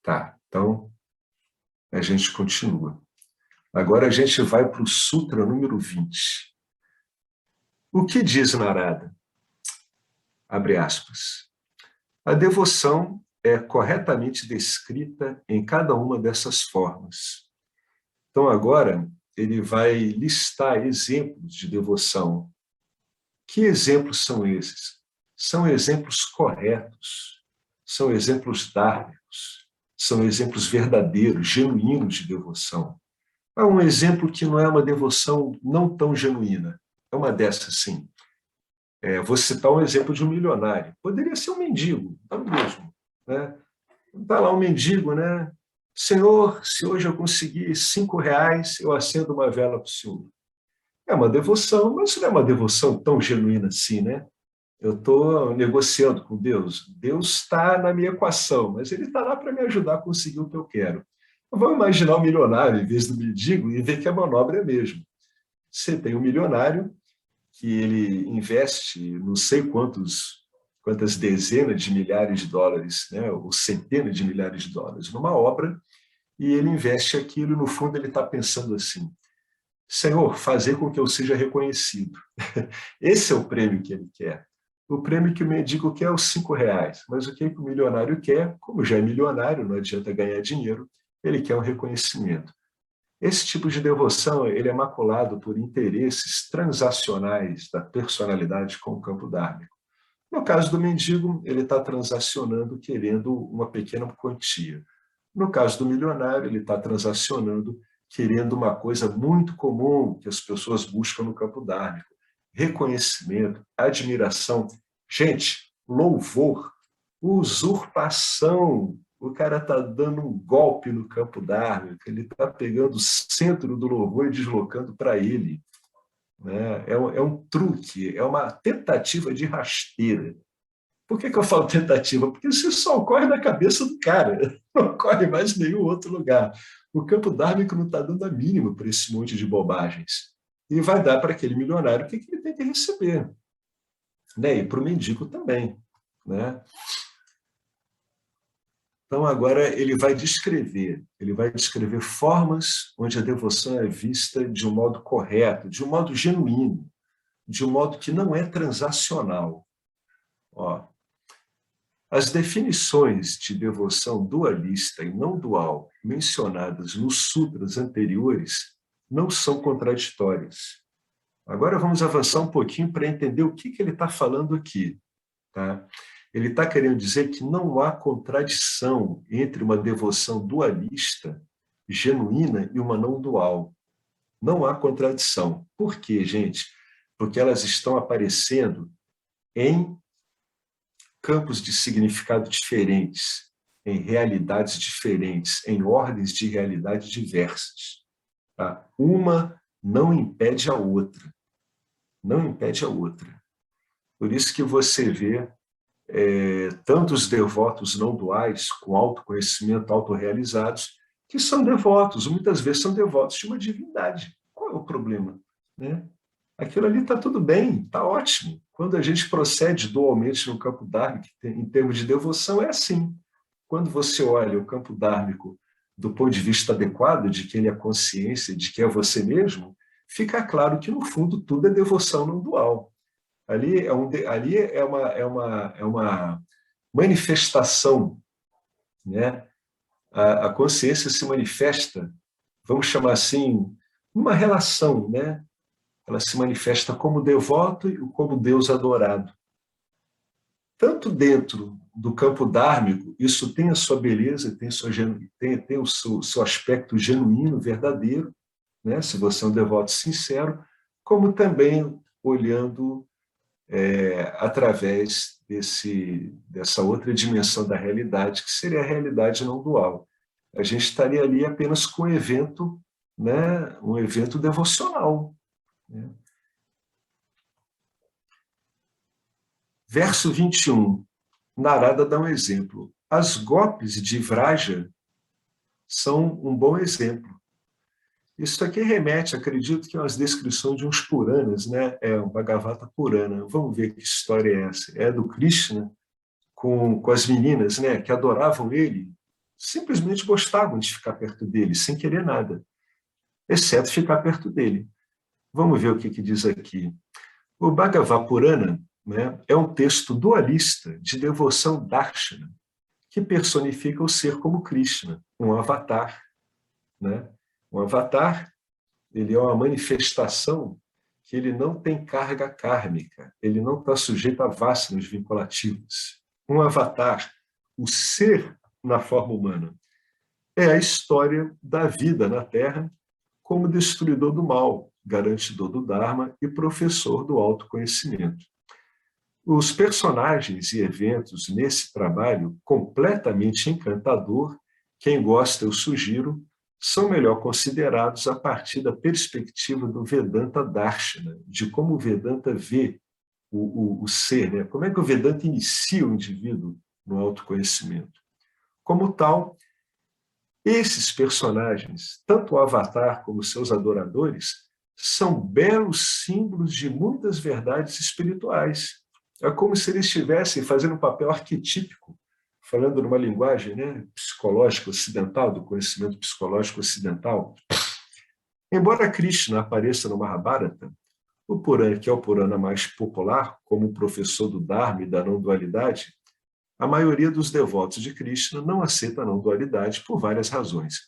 Tá, então a gente continua. Agora a gente vai para o Sutra número 20. O que diz Narada? Abre aspas. A devoção é corretamente descrita em cada uma dessas formas. Então, agora, ele vai listar exemplos de devoção. Que exemplos são esses? São exemplos corretos, são exemplos dármicos, são exemplos verdadeiros, genuínos de devoção. Há um exemplo que não é uma devoção não tão genuína, é uma dessas, sim. Vou citar um exemplo de um milionário. Poderia ser um mendigo, é o mesmo. Né? Está lá um mendigo, né? Senhor, se hoje eu conseguir R$ 5, eu acendo uma vela para o senhor. É uma devoção, mas não é uma devoção tão genuína assim, né? Eu estou negociando com Deus. Deus está na minha equação, mas Ele está lá para me ajudar a conseguir o que eu quero. Vamos imaginar o milionário em vez do mendigo e ver que a manobra é a mesma. Você tem um milionário que ele investe não sei quantas dezenas de milhares de dólares, né, ou centenas de milhares de dólares numa obra, e ele investe aquilo e, no fundo, ele está pensando assim: Senhor, fazer com que eu seja reconhecido. Esse é o prêmio que ele quer. O prêmio que o mendigo quer é os R$ 5, mas o que o milionário quer, como já é milionário, não adianta ganhar dinheiro, ele quer o reconhecimento. Esse tipo de devoção ele é maculado por interesses transacionais da personalidade com o campo dármico. No caso do mendigo, ele está transacionando querendo uma pequena quantia. No caso do milionário, ele está transacionando querendo uma coisa muito comum que as pessoas buscam no campo dármico: reconhecimento, admiração. Gente, louvor, usurpação. O cara está dando um golpe no campo dármico, ele está pegando o centro do louvor e deslocando para ele. Né? É um truque, é uma tentativa de rasteira. Por que eu falo tentativa? Porque isso só ocorre na cabeça do cara, não ocorre mais em nenhum outro lugar. O campo dármico não está dando a mínima para esse monte de bobagens. E vai dar para aquele milionário o que ele tem que receber. Né? E para o mendigo também. Né? Então, agora ele vai descrever formas onde a devoção é vista de um modo correto, de um modo genuíno, de um modo que não é transacional. Ó, as definições de devoção dualista e não dual mencionadas nos sutras anteriores não são contraditórias. Agora vamos avançar um pouquinho para entender o que ele está falando aqui. Tá? Ele está querendo dizer que não há contradição entre uma devoção dualista, genuína, e uma não dual. Não há contradição. Por quê, gente? Porque elas estão aparecendo em campos de significado diferentes, em realidades diferentes, em ordens de realidade diversas. Tá? Uma não impede a outra. Não impede a outra. Por isso que você vê tantos devotos não duais, com autoconhecimento, autorrealizados, que são devotos, muitas vezes são devotos de uma divindade. Qual é o problema? Né? Aquilo ali está tudo bem, está ótimo. Quando a gente procede dualmente no campo dármico, em termos de devoção, é assim. Quando você olha o campo dármico do ponto de vista adequado, de quem é a consciência, de quem é você mesmo, fica claro que, no fundo, tudo é devoção não dual. Ali é uma manifestação, né? A consciência se manifesta, vamos chamar assim, numa relação, né? Ela se manifesta como devoto e como Deus adorado. Tanto dentro do campo dármico, isso tem a sua beleza, tem o seu aspecto genuíno, verdadeiro, né? Se você é um devoto sincero, como também olhando através dessa outra dimensão da realidade, que seria a realidade não dual. A gente estaria ali apenas com um evento, né, um evento devocional. Né? Verso 21, Narada dá um exemplo. As golpes de Vraja são um bom exemplo. Isso aqui remete, acredito que, às descrições de uns Puranas, né? É um Bhagavata Purana. Vamos ver que história é essa. É do Krishna com as meninas, né? Que adoravam ele, simplesmente gostavam de ficar perto dele, sem querer nada, exceto ficar perto dele. Vamos ver o que diz aqui. O Bhagavata Purana, né, é um texto dualista de devoção darshana, que personifica o ser como Krishna, um avatar. Né? Um avatar, ele é uma manifestação que ele não tem carga kármica, ele não está sujeito a vássanas vinculativas. Um avatar, o ser na forma humana, é a história da vida na Terra como destruidor do mal, garantidor do Dharma e professor do autoconhecimento. Os personagens e eventos nesse trabalho, completamente encantador, quem gosta eu sugiro, são melhor considerados a partir da perspectiva do Vedanta Darshana, de como o Vedanta vê o ser, né? Como é que o Vedanta inicia o indivíduo no autoconhecimento. Como tal, esses personagens, tanto o Avatar como seus adoradores, são belos símbolos de muitas verdades espirituais. É como se eles estivessem fazendo um papel arquetípico, falando numa linguagem, né, psicológica ocidental, do conhecimento psicológico ocidental. Embora Krishna apareça no Mahabharata, o Purana, que é o Purana mais popular, como professor do Dharma e da não-dualidade, a maioria dos devotos de Krishna não aceita a não-dualidade por várias razões.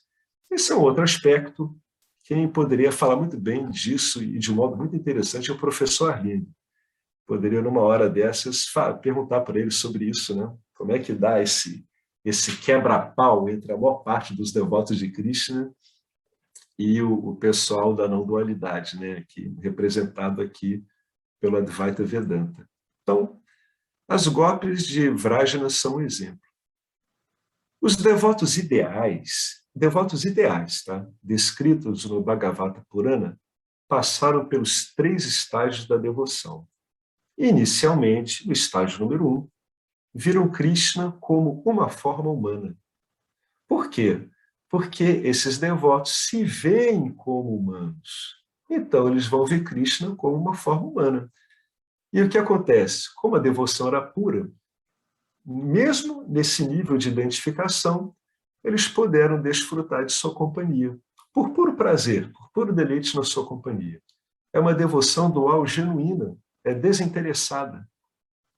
Esse é um outro aspecto. Quem poderia falar muito bem disso e de um modo muito interessante é o professor Arlindo. Poderia, numa hora dessas, perguntar para ele sobre isso, né? Como é que dá esse quebra-pau entre a maior parte dos devotos de Krishna e o pessoal da não-dualidade, né? Representado aqui pelo Advaita Vedanta. Então, as golpes de Vrajana são um exemplo. Os devotos ideais, tá? Descritos no Bhagavata Purana, passaram pelos 3 estágios da devoção. Inicialmente, no estágio número 1, viram Krishna como uma forma humana. Por quê? Porque esses devotos se veem como humanos. Então, eles vão ver Krishna como uma forma humana. E o que acontece? Como a devoção era pura, mesmo nesse nível de identificação, eles puderam desfrutar de sua companhia, por puro prazer, por puro deleite na sua companhia. É uma devoção dual genuína, é desinteressada.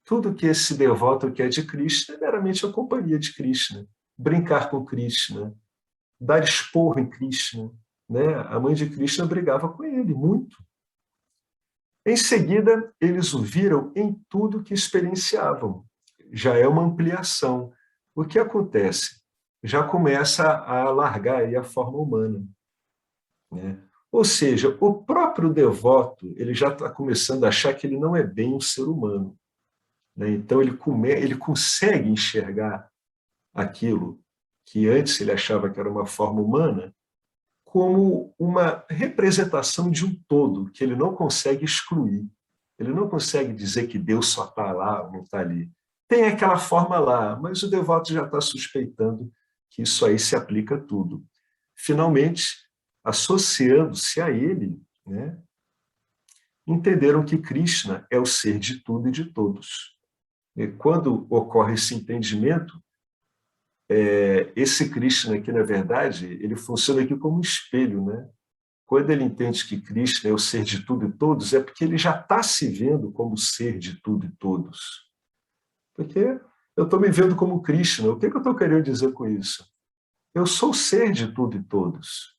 Tudo que esse devoto quer de Krishna é meramente a companhia de Krishna, brincar com Krishna, dar esporro em Krishna. Né? A mãe de Krishna brigava com ele muito. Em seguida, eles o viram em tudo que experienciavam. Já é uma ampliação. O que acontece? Já começa a largar aí a forma humana. Né? Ou seja, o próprio devoto ele já está começando a achar que ele não é bem um ser humano. Né? Então, ele consegue enxergar aquilo que antes ele achava que era uma forma humana como uma representação de um todo, que ele não consegue excluir. Ele não consegue dizer que Deus só está lá ou não está ali. Tem aquela forma lá, mas o devoto já está suspeitando que isso aí se aplica a tudo. Finalmente, associando-se a ele, né, entenderam que Krishna é o ser de tudo e de todos. E quando ocorre esse entendimento, esse Krishna aqui, na verdade, ele funciona aqui como um espelho, né? Quando ele entende que Krishna é o ser de tudo e todos, é porque ele já está se vendo como ser de tudo e todos. Porque eu estou me vendo como Krishna. O que eu estou querendo dizer com isso? Eu sou o ser de tudo e todos.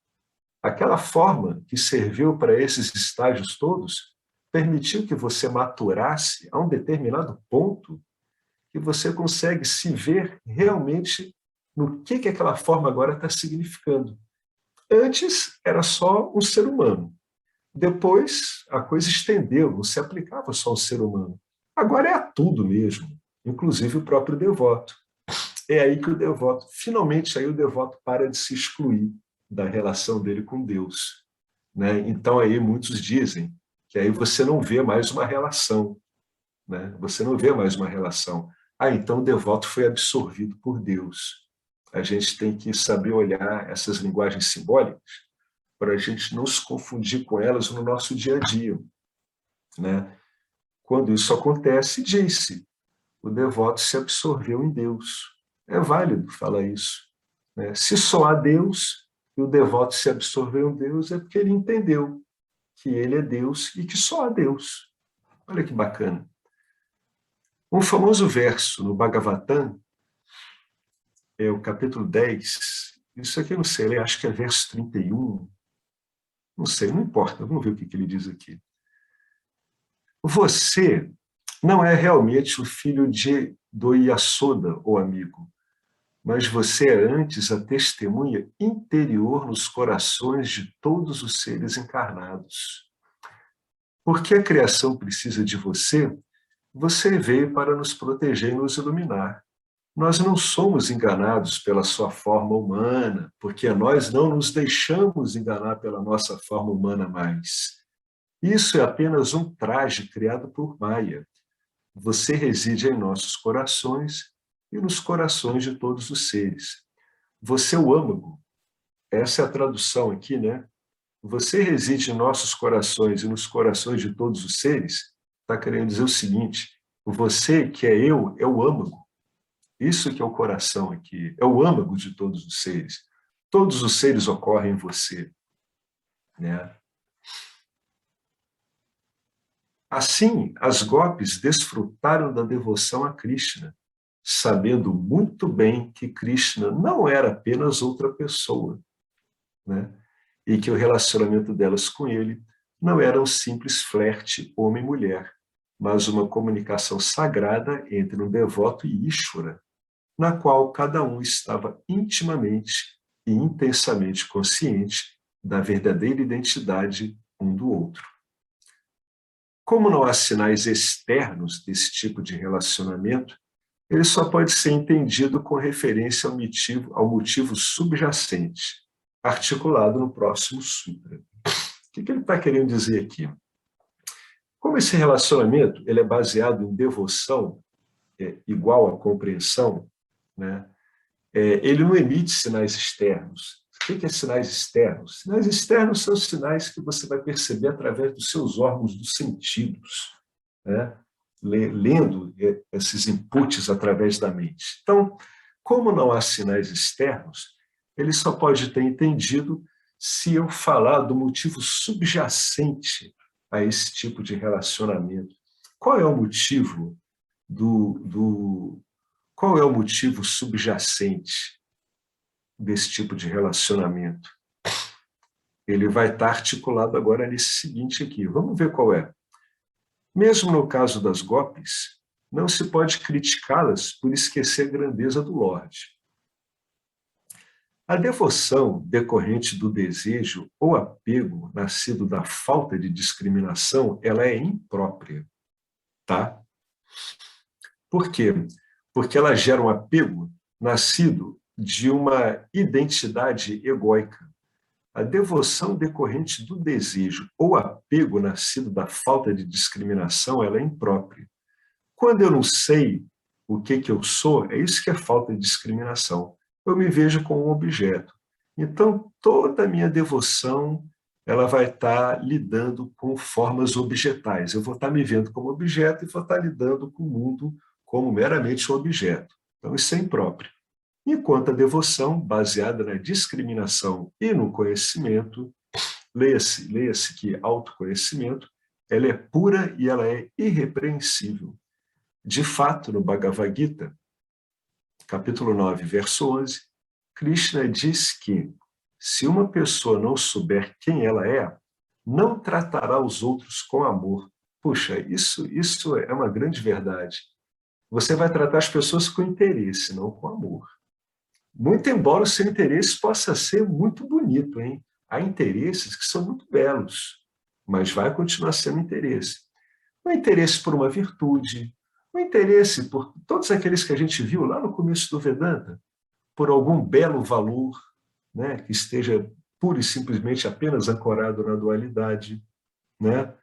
Aquela forma que serviu para esses estágios todos permitiu que você maturasse a um determinado ponto que você consegue se ver realmente no que aquela forma agora está significando. Antes era só um ser humano. Depois a coisa estendeu, não se aplicava só ao ser humano. Agora é a tudo mesmo, inclusive o próprio devoto. É aí que o devoto, finalmente aí o devoto para de se excluir da relação dele com Deus. Né? Então aí muitos dizem que aí você não vê mais uma relação. Né? Você não vê mais uma relação. Então o devoto foi absorvido por Deus. A gente tem que saber olhar essas linguagens simbólicas para a gente não se confundir com elas no nosso dia a dia. Né? Quando isso acontece, diz-se, o devoto se absorveu em Deus. É válido falar isso. Né? Se só há Deus e o devoto se absorveu em Deus, é porque ele entendeu que ele é Deus e que só há Deus. Olha que bacana. Um famoso verso no Bhagavatam, é o capítulo 10, isso aqui eu não sei, acho que é verso 31, Não sei, não importa, vamos ver o que ele diz aqui. Você não é realmente o filho do Yasoda, o amigo, mas você é antes a testemunha interior nos corações de todos os seres encarnados. Porque a criação precisa de você, você veio para nos proteger e nos iluminar. Nós não somos enganados pela sua forma humana, porque nós não nos deixamos enganar pela nossa forma humana mais. Isso é apenas um traje criado por Maya. Você reside em nossos corações e nos corações de todos os seres. Você é o âmago. Essa é a tradução aqui, né? Você reside em nossos corações e nos corações de todos os seres. Está querendo dizer o seguinte: você, que é eu, é o âmago. Isso que é o coração aqui, é o âmago de todos os seres. Todos os seres ocorrem em você, né? Assim, as gopis desfrutaram da devoção a Krishna, sabendo muito bem que Krishna não era apenas outra pessoa, né? E que o relacionamento delas com ele não era um simples flerte homem-mulher, mas uma comunicação sagrada entre um devoto e Ishvara, na qual cada um estava intimamente e intensamente consciente da verdadeira identidade um do outro. Como não há sinais externos desse tipo de relacionamento, ele só pode ser entendido com referência ao motivo subjacente, articulado no próximo sutra. O que ele está querendo dizer aqui? Como esse relacionamento ele é baseado em devoção igual a compreensão, né? Ele não emite sinais externos. O que é sinais externos? Sinais externos são sinais que você vai perceber através dos seus órgãos dos sentidos, né? Lendo esses inputs através da mente. Então, como não há sinais externos, ele só pode ter entendido se eu falar do motivo subjacente a esse tipo de relacionamento. Qual é o motivo qual é o motivo subjacente desse tipo de relacionamento? Ele vai estar articulado agora nesse seguinte aqui. Vamos ver qual é. Mesmo no caso das gopis, não se pode criticá-las por esquecer a grandeza do Lorde. A devoção decorrente do desejo ou apego nascido da falta de discriminação, ela é imprópria, tá? Por quê? Porque ela gera um apego nascido de uma identidade egóica. A devoção decorrente do desejo ou apego nascido da falta de discriminação, ela é imprópria. Quando eu não sei o que eu sou, é isso que é falta de discriminação. Eu me vejo como um objeto. Então, toda a minha devoção ela vai estar lidando com formas objetais. Eu vou estar me vendo como objeto e vou estar lidando com o mundo como meramente um objeto. Então, isso é impróprio. Enquanto a devoção, baseada na discriminação e no conhecimento, leia-se que autoconhecimento, ela é pura e ela é irrepreensível. De fato, no Bhagavad Gita, capítulo 9, verso 11, Krishna diz que se uma pessoa não souber quem ela é, não tratará os outros com amor. Puxa, isso é uma grande verdade. Você vai tratar as pessoas com interesse, não com amor. Muito embora o seu interesse possa ser muito bonito, hein? Há interesses que são muito belos, mas vai continuar sendo interesse. O interesse por uma virtude, o interesse por todos aqueles que a gente viu lá no começo do Vedanta, por algum belo valor, né, que esteja pura e simplesmente apenas ancorado na dualidade, né?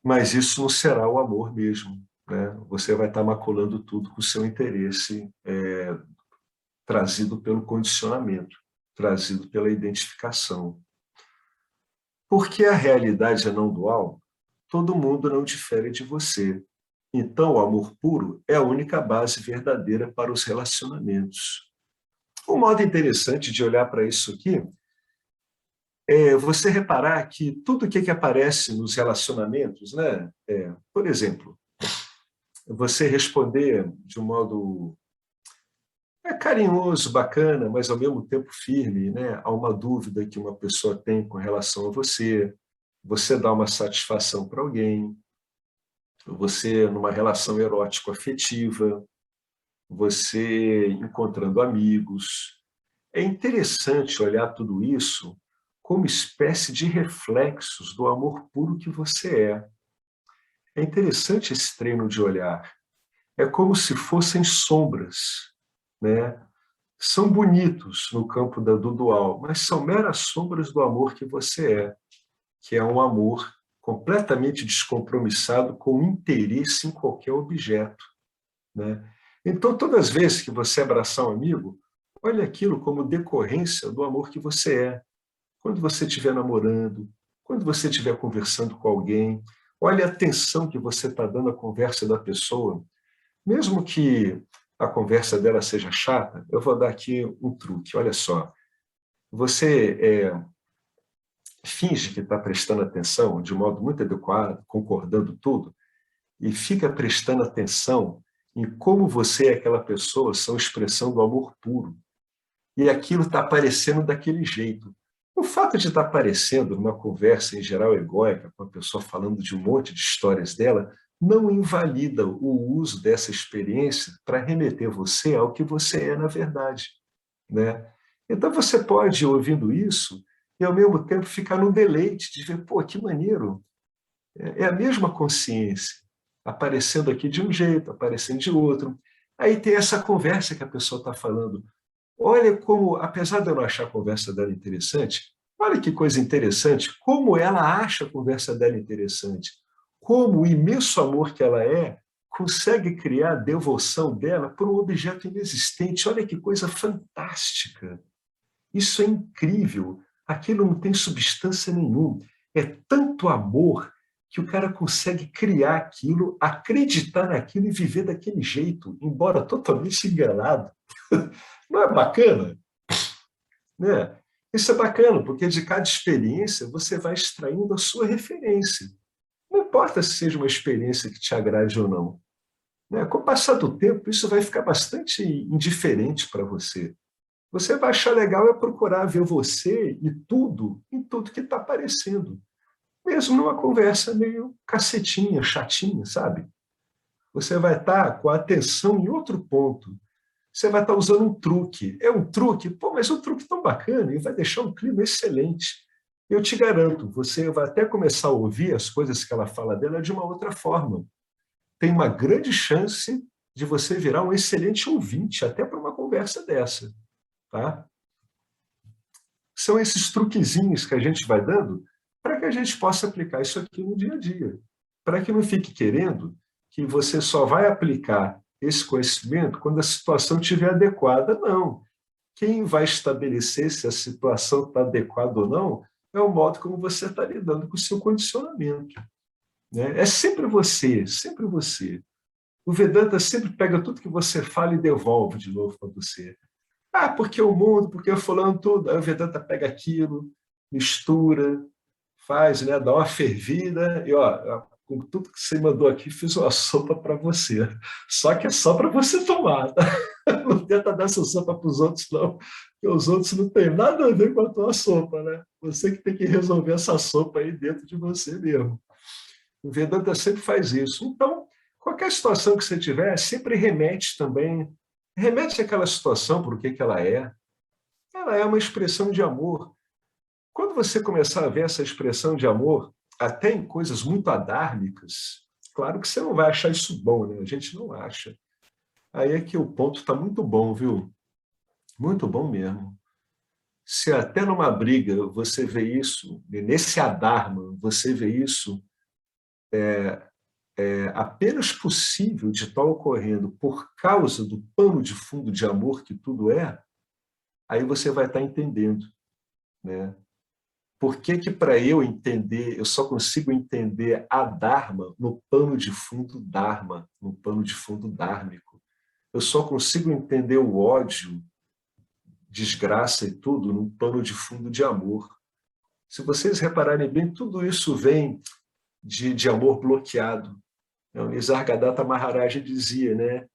Mas isso não será o amor mesmo, né? Você vai estar maculando tudo com o seu interesse trazido pelo condicionamento, trazido pela identificação. Porque a realidade é não dual, todo mundo não difere de você. Então, o amor puro é a única base verdadeira para os relacionamentos. Um modo interessante de olhar para isso aqui é você reparar que tudo que aparece nos relacionamentos, né? Por exemplo, você responder de um modo É carinhoso, bacana, mas ao mesmo tempo firme, né? Há uma dúvida que uma pessoa tem com relação a você, você dá uma satisfação para alguém, você numa relação erótico-afetiva, você encontrando amigos. É interessante olhar tudo isso como espécie de reflexos do amor puro que você é. É interessante esse treino de olhar. É como se fossem sombras, né? São bonitos no campo do dual, mas são meras sombras do amor que você é, que é um amor completamente descompromissado com interesse em qualquer objeto, né? Então, todas as vezes que você abraçar um amigo, olhe aquilo como decorrência do amor que você é. Quando você estiver namorando, quando você estiver conversando com alguém, olhe a atenção que você está dando à conversa da pessoa. Mesmo que a conversa dela seja chata, eu vou dar aqui um truque. Olha só, você finge que está prestando atenção de modo muito adequado, concordando tudo, e fica prestando atenção em como você e aquela pessoa são expressão do amor puro. E aquilo está aparecendo daquele jeito. O fato de estar aparecendo numa conversa em geral egóica, com a pessoa falando de um monte de histórias dela, não invalida o uso dessa experiência para remeter você ao que você é na verdade, né? Então você pode, ouvindo isso, e ao mesmo tempo ficar num deleite de ver, pô, que maneiro, é a mesma consciência, aparecendo aqui de um jeito, aparecendo de outro. Aí tem essa conversa que a pessoa está falando. Olha como, apesar de eu não achar a conversa dela interessante, olha que coisa interessante, como ela acha a conversa dela interessante, como o imenso amor que ela é consegue criar a devoção dela por um objeto inexistente. Olha que coisa fantástica. Isso é incrível. Aquilo não tem substância nenhuma. É tanto amor que o cara consegue criar aquilo, acreditar naquilo e viver daquele jeito, embora totalmente enganado. Não é bacana? Né? Isso é bacana, porque de cada experiência você vai extraindo a sua referência. Não importa se seja uma experiência que te agrade ou não. Né? Com o passar do tempo, isso vai ficar bastante indiferente para você. Você vai achar legal é procurar ver você e tudo em tudo que está aparecendo. Mesmo numa conversa meio cacetinha, chatinha, sabe? Você vai estar com a atenção em outro ponto. Você vai estar usando um truque. É um truque? Pô, mas é um truque tão bacana e vai deixar um clima excelente. Eu te garanto, você vai até começar a ouvir as coisas que ela fala dela de uma outra forma. Tem uma grande chance de você virar um excelente ouvinte, até para uma conversa dessa. Tá? São esses truquezinhos que a gente vai dando para que a gente possa aplicar isso aqui no dia a dia. Para que não fique querendo que você só vai aplicar esse conhecimento quando a situação estiver adequada. Não. Quem vai estabelecer se a situação está adequada ou não é o modo como você está lidando com o seu condicionamento. Né? É sempre você, sempre você. O Vedanta sempre pega tudo que você fala e devolve de novo para você. Ah, porque o mundo, porque o fulano, tudo. Aí o Vedanta pega aquilo, mistura, faz, né, dá uma fervida e, ó, com tudo que você mandou aqui, fiz uma sopa para você. Só que é só para você tomar, tá? Não tenta dar essa sopa para os outros, não, porque os outros não têm nada a ver com a tua sopa, né? Você que tem que resolver essa sopa aí dentro de você mesmo. O Vedanta sempre faz isso. Então, qualquer situação que você tiver, sempre remete também, remete àquela situação, por que ela é. Ela é uma expressão de amor. Quando você começar a ver essa expressão de amor, até em coisas muito adármicas, claro que você não vai achar isso bom, né? A gente não acha. Aí é que o ponto está muito bom, viu? Muito bom mesmo. Se até numa briga você vê isso, nesse adharma, você vê isso, apenas possível de estar ocorrendo por causa do pano de fundo de amor que tudo é, aí você vai estar entendendo, né? Por que que para eu entender, eu só consigo entender a Dharma no pano de fundo Dharma, no pano de fundo dármico? Eu só consigo entender o ódio, desgraça e tudo num pano de fundo de amor. Se vocês repararem bem, tudo isso vem de amor bloqueado. Nisargadatta Maharaj dizia, né?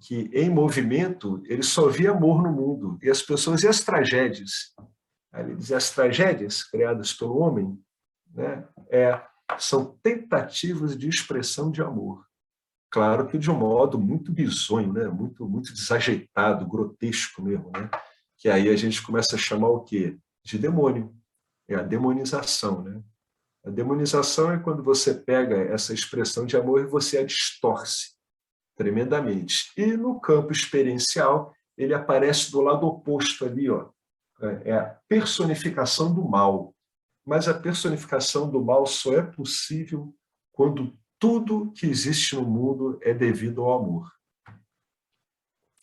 que em movimento ele só via amor no mundo. E as pessoas, e as tragédias? Aí ele diz, as tragédias criadas pelo homem, né, são tentativas de expressão de amor. Claro que de um modo muito bizonho, né? Muito desajeitado, grotesco mesmo, né? Que aí a gente começa a chamar o quê? De demônio. É a demonização, né? A demonização é quando você pega essa expressão de amor e você a distorce tremendamente. E no campo experiencial, ele aparece do lado oposto ali, ó. É a personificação do mal. Mas a personificação do mal só é possível quando tudo que existe no mundo é devido ao amor.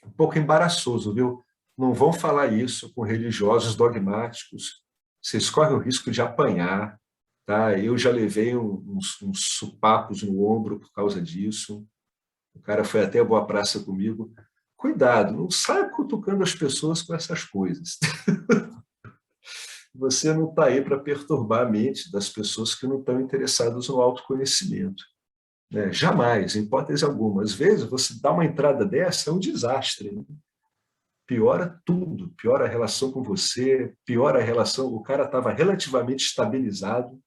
Um pouco embaraçoso, viu? Não vão falar isso com religiosos dogmáticos. Vocês correm o risco de apanhar. Tá? Eu já levei uns supapos no ombro por causa disso. O cara foi até a Boa Praça comigo. Cuidado, não saia cutucando as pessoas com essas coisas. Você não está aí para perturbar a mente das pessoas que não estão interessadas no autoconhecimento. Né? Jamais, em hipótese alguma. Às vezes, você dá uma entrada dessa, é um desastre. Né? Piora tudo, piora a relação com você, piora a relação. O cara estava relativamente estabilizado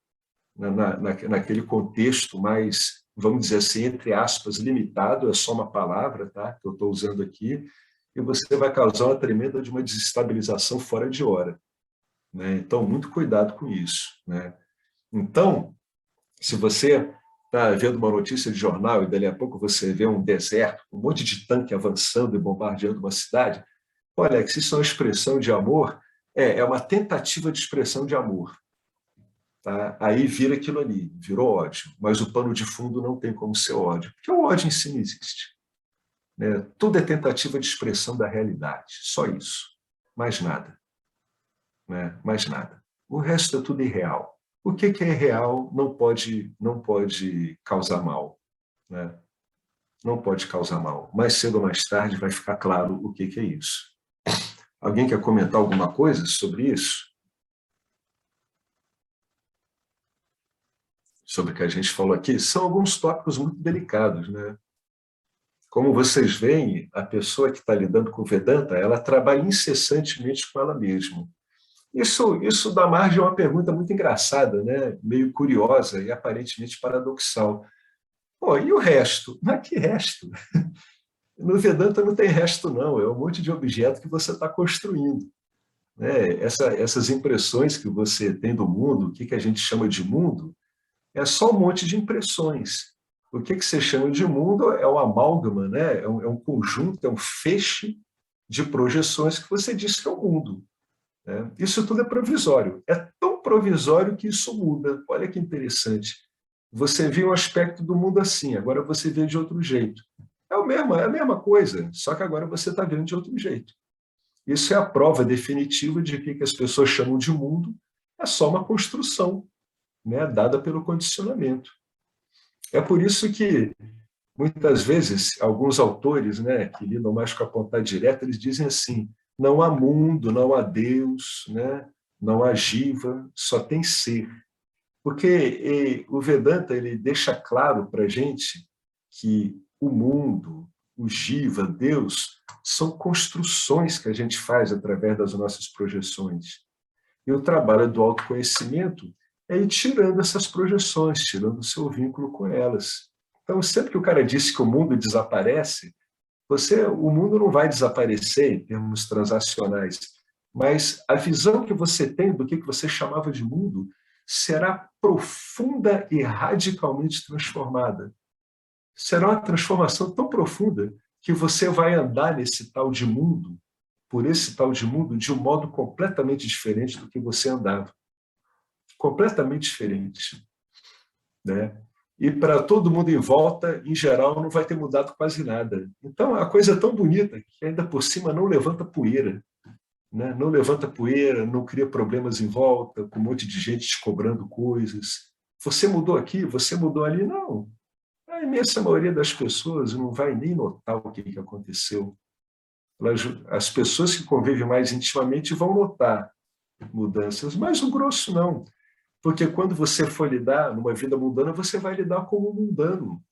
naquele contexto mais, vamos dizer assim, entre aspas, limitado, é só uma palavra, tá? Que eu estou usando aqui, e você vai causar uma tremenda de uma desestabilização fora de hora. Né? Então, muito cuidado com isso. Né? Então, se você está vendo uma notícia de jornal e dali a pouco você vê um deserto, um monte de tanque avançando e bombardeando uma cidade, olha, Alex, isso é uma expressão de amor? É uma tentativa de expressão de amor. Tá? Aí vira aquilo ali, virou ódio. Mas o pano de fundo não tem como ser ódio, porque o ódio em si não existe. Né? Tudo é tentativa de expressão da realidade, só isso. Mais nada. Né? Mais nada. O resto é tudo irreal. O que é real não pode causar mal. Né? Não pode causar mal. Mais cedo ou mais tarde vai ficar claro o que é isso. Alguém quer comentar alguma coisa sobre isso? Sobre o que a gente falou aqui? São alguns tópicos muito delicados, né? Como vocês veem, a pessoa que está lidando com o Vedanta, ela trabalha incessantemente com ela mesma. Isso dá margem a uma pergunta muito engraçada, né? Meio curiosa e aparentemente paradoxal. Pô, e o resto? Mas que resto? No Vedanta não tem resto, não. É um monte de objeto que você está construindo. Né? Essas impressões que você tem do mundo, o que a gente chama de mundo, é só um monte de impressões. O que você chama de mundo é um amálgama, né? É um conjunto, é um feixe de projeções que você diz que é o mundo. Né? Isso tudo é provisório. É tão provisório que isso muda. Olha que interessante. Você viu um aspecto do mundo assim, agora você vê de outro jeito. É a mesma coisa, só que agora você está vendo de outro jeito. Isso é a prova definitiva de que as pessoas chamam de mundo é só uma construção, né, dada pelo condicionamento. É por isso que, muitas vezes, alguns autores, né, que lidam mais com a ponta direta, eles dizem assim, não há mundo, não há Deus, né, não há Jiva, só tem ser. Porque o Vedanta ele deixa claro para a gente que o mundo, o Jiva, Deus, são construções que a gente faz através das nossas projeções. E o trabalho do autoconhecimento é ir tirando essas projeções, tirando o seu vínculo com elas. Então, sempre que o cara disse que o mundo desaparece, o mundo não vai desaparecer em termos transacionais, mas a visão que você tem do que você chamava de mundo será profunda e radicalmente transformada. Será uma transformação tão profunda que você vai andar nesse tal de mundo, por esse tal de mundo, de um modo completamente diferente do que você andava. Completamente diferente. Né? E para todo mundo em volta, em geral, não vai ter mudado quase nada. Então, a coisa é tão bonita que ainda por cima não levanta poeira. Né? Não levanta poeira, não cria problemas em volta, com um monte de gente te cobrando coisas. Você mudou aqui, você mudou ali. Não. A imensa maioria das pessoas não vai nem notar o que aconteceu. As pessoas que convivem mais intimamente vão notar mudanças, mas o grosso não. Porque quando você for lidar numa vida mundana, você vai lidar como um mundano.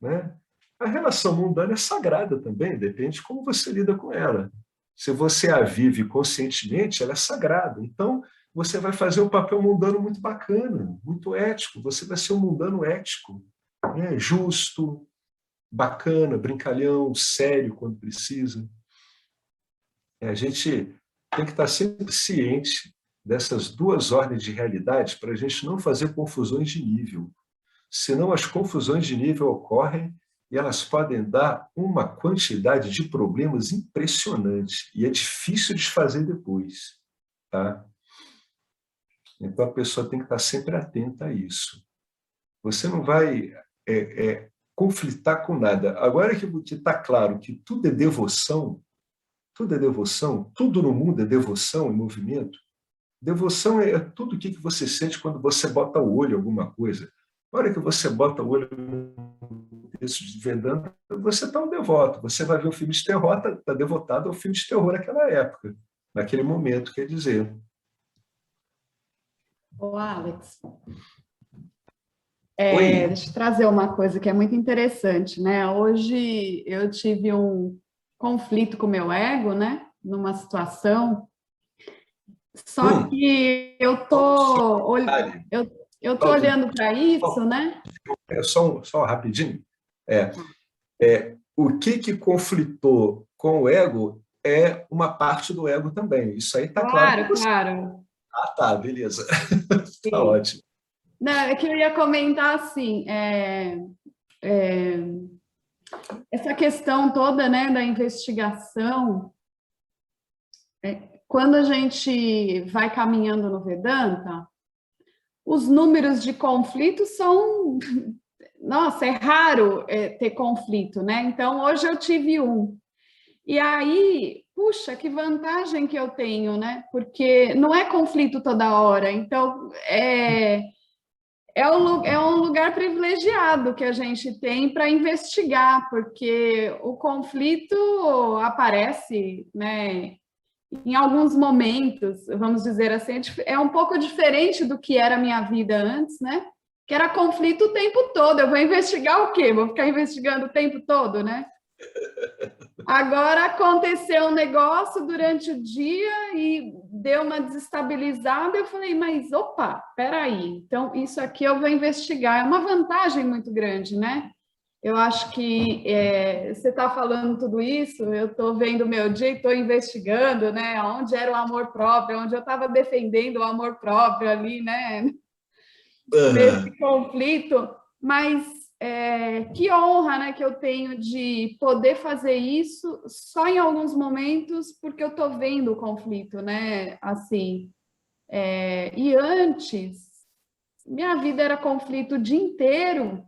Né? A relação mundana é sagrada também, depende de como você lida com ela. Se você a vive conscientemente, ela é sagrada. Então, você vai fazer um papel mundano muito bacana, muito ético. Você vai ser um mundano ético, né? Justo, bacana, brincalhão, sério quando precisa. A gente tem que estar sempre ciente dessas duas ordens de realidade para a gente não fazer confusões de nível. Senão as confusões de nível ocorrem e elas podem dar uma quantidade de problemas impressionante e é difícil desfazer depois. Tá? Então a pessoa tem que estar sempre atenta a isso. Você não vai conflitar com nada. Agora que está claro que tudo é devoção, tudo no mundo é devoção e movimento. Devoção é tudo o que você sente quando você bota o olho em alguma coisa. Na hora que você bota o olho no texto de Vedanta, você está um devoto. Você vai ver um filme de terror, está devotado ao filme de terror naquela época, naquele momento, quer dizer. Ô, Alex, Oi. deixa eu trazer uma coisa que é muito interessante, né? Hoje eu tive um conflito com o meu ego, né? Numa situação, só que eu tô olhando para isso, né? Só rapidinho. O que conflitou com o ego é uma parte do ego também. Isso aí está claro para Claro, você. claro. Ah, tá, beleza. Tá Sim. ótimo. Não, é que eu ia comentar assim, essa questão toda, né, da investigação, quando a gente vai caminhando no Vedanta, os números de conflitos são, nossa, é raro ter conflito, né? Então, hoje eu tive um. E aí, puxa, que vantagem que eu tenho, né? Porque não é conflito toda hora. Então, é um lugar privilegiado que a gente tem para investigar, porque o conflito aparece, né, em alguns momentos, vamos dizer assim, é um pouco diferente do que era a minha vida antes, né? Que era conflito o tempo todo. Eu vou investigar o quê? Vou ficar investigando o tempo todo, né? Agora aconteceu um negócio durante o dia e deu uma desestabilizada. Eu falei, mas opa, peraí. Então, isso aqui eu vou investigar. É uma vantagem muito grande, né? Eu acho que você está falando tudo isso, eu estou vendo o meu dia e estou investigando, né? Onde era o amor próprio, onde eu estava defendendo o amor próprio ali, né? Nesse conflito. Mas que honra, né, que eu tenho de poder fazer isso só em alguns momentos, porque eu estou vendo o conflito, né? Assim, e antes, minha vida era conflito o dia inteiro.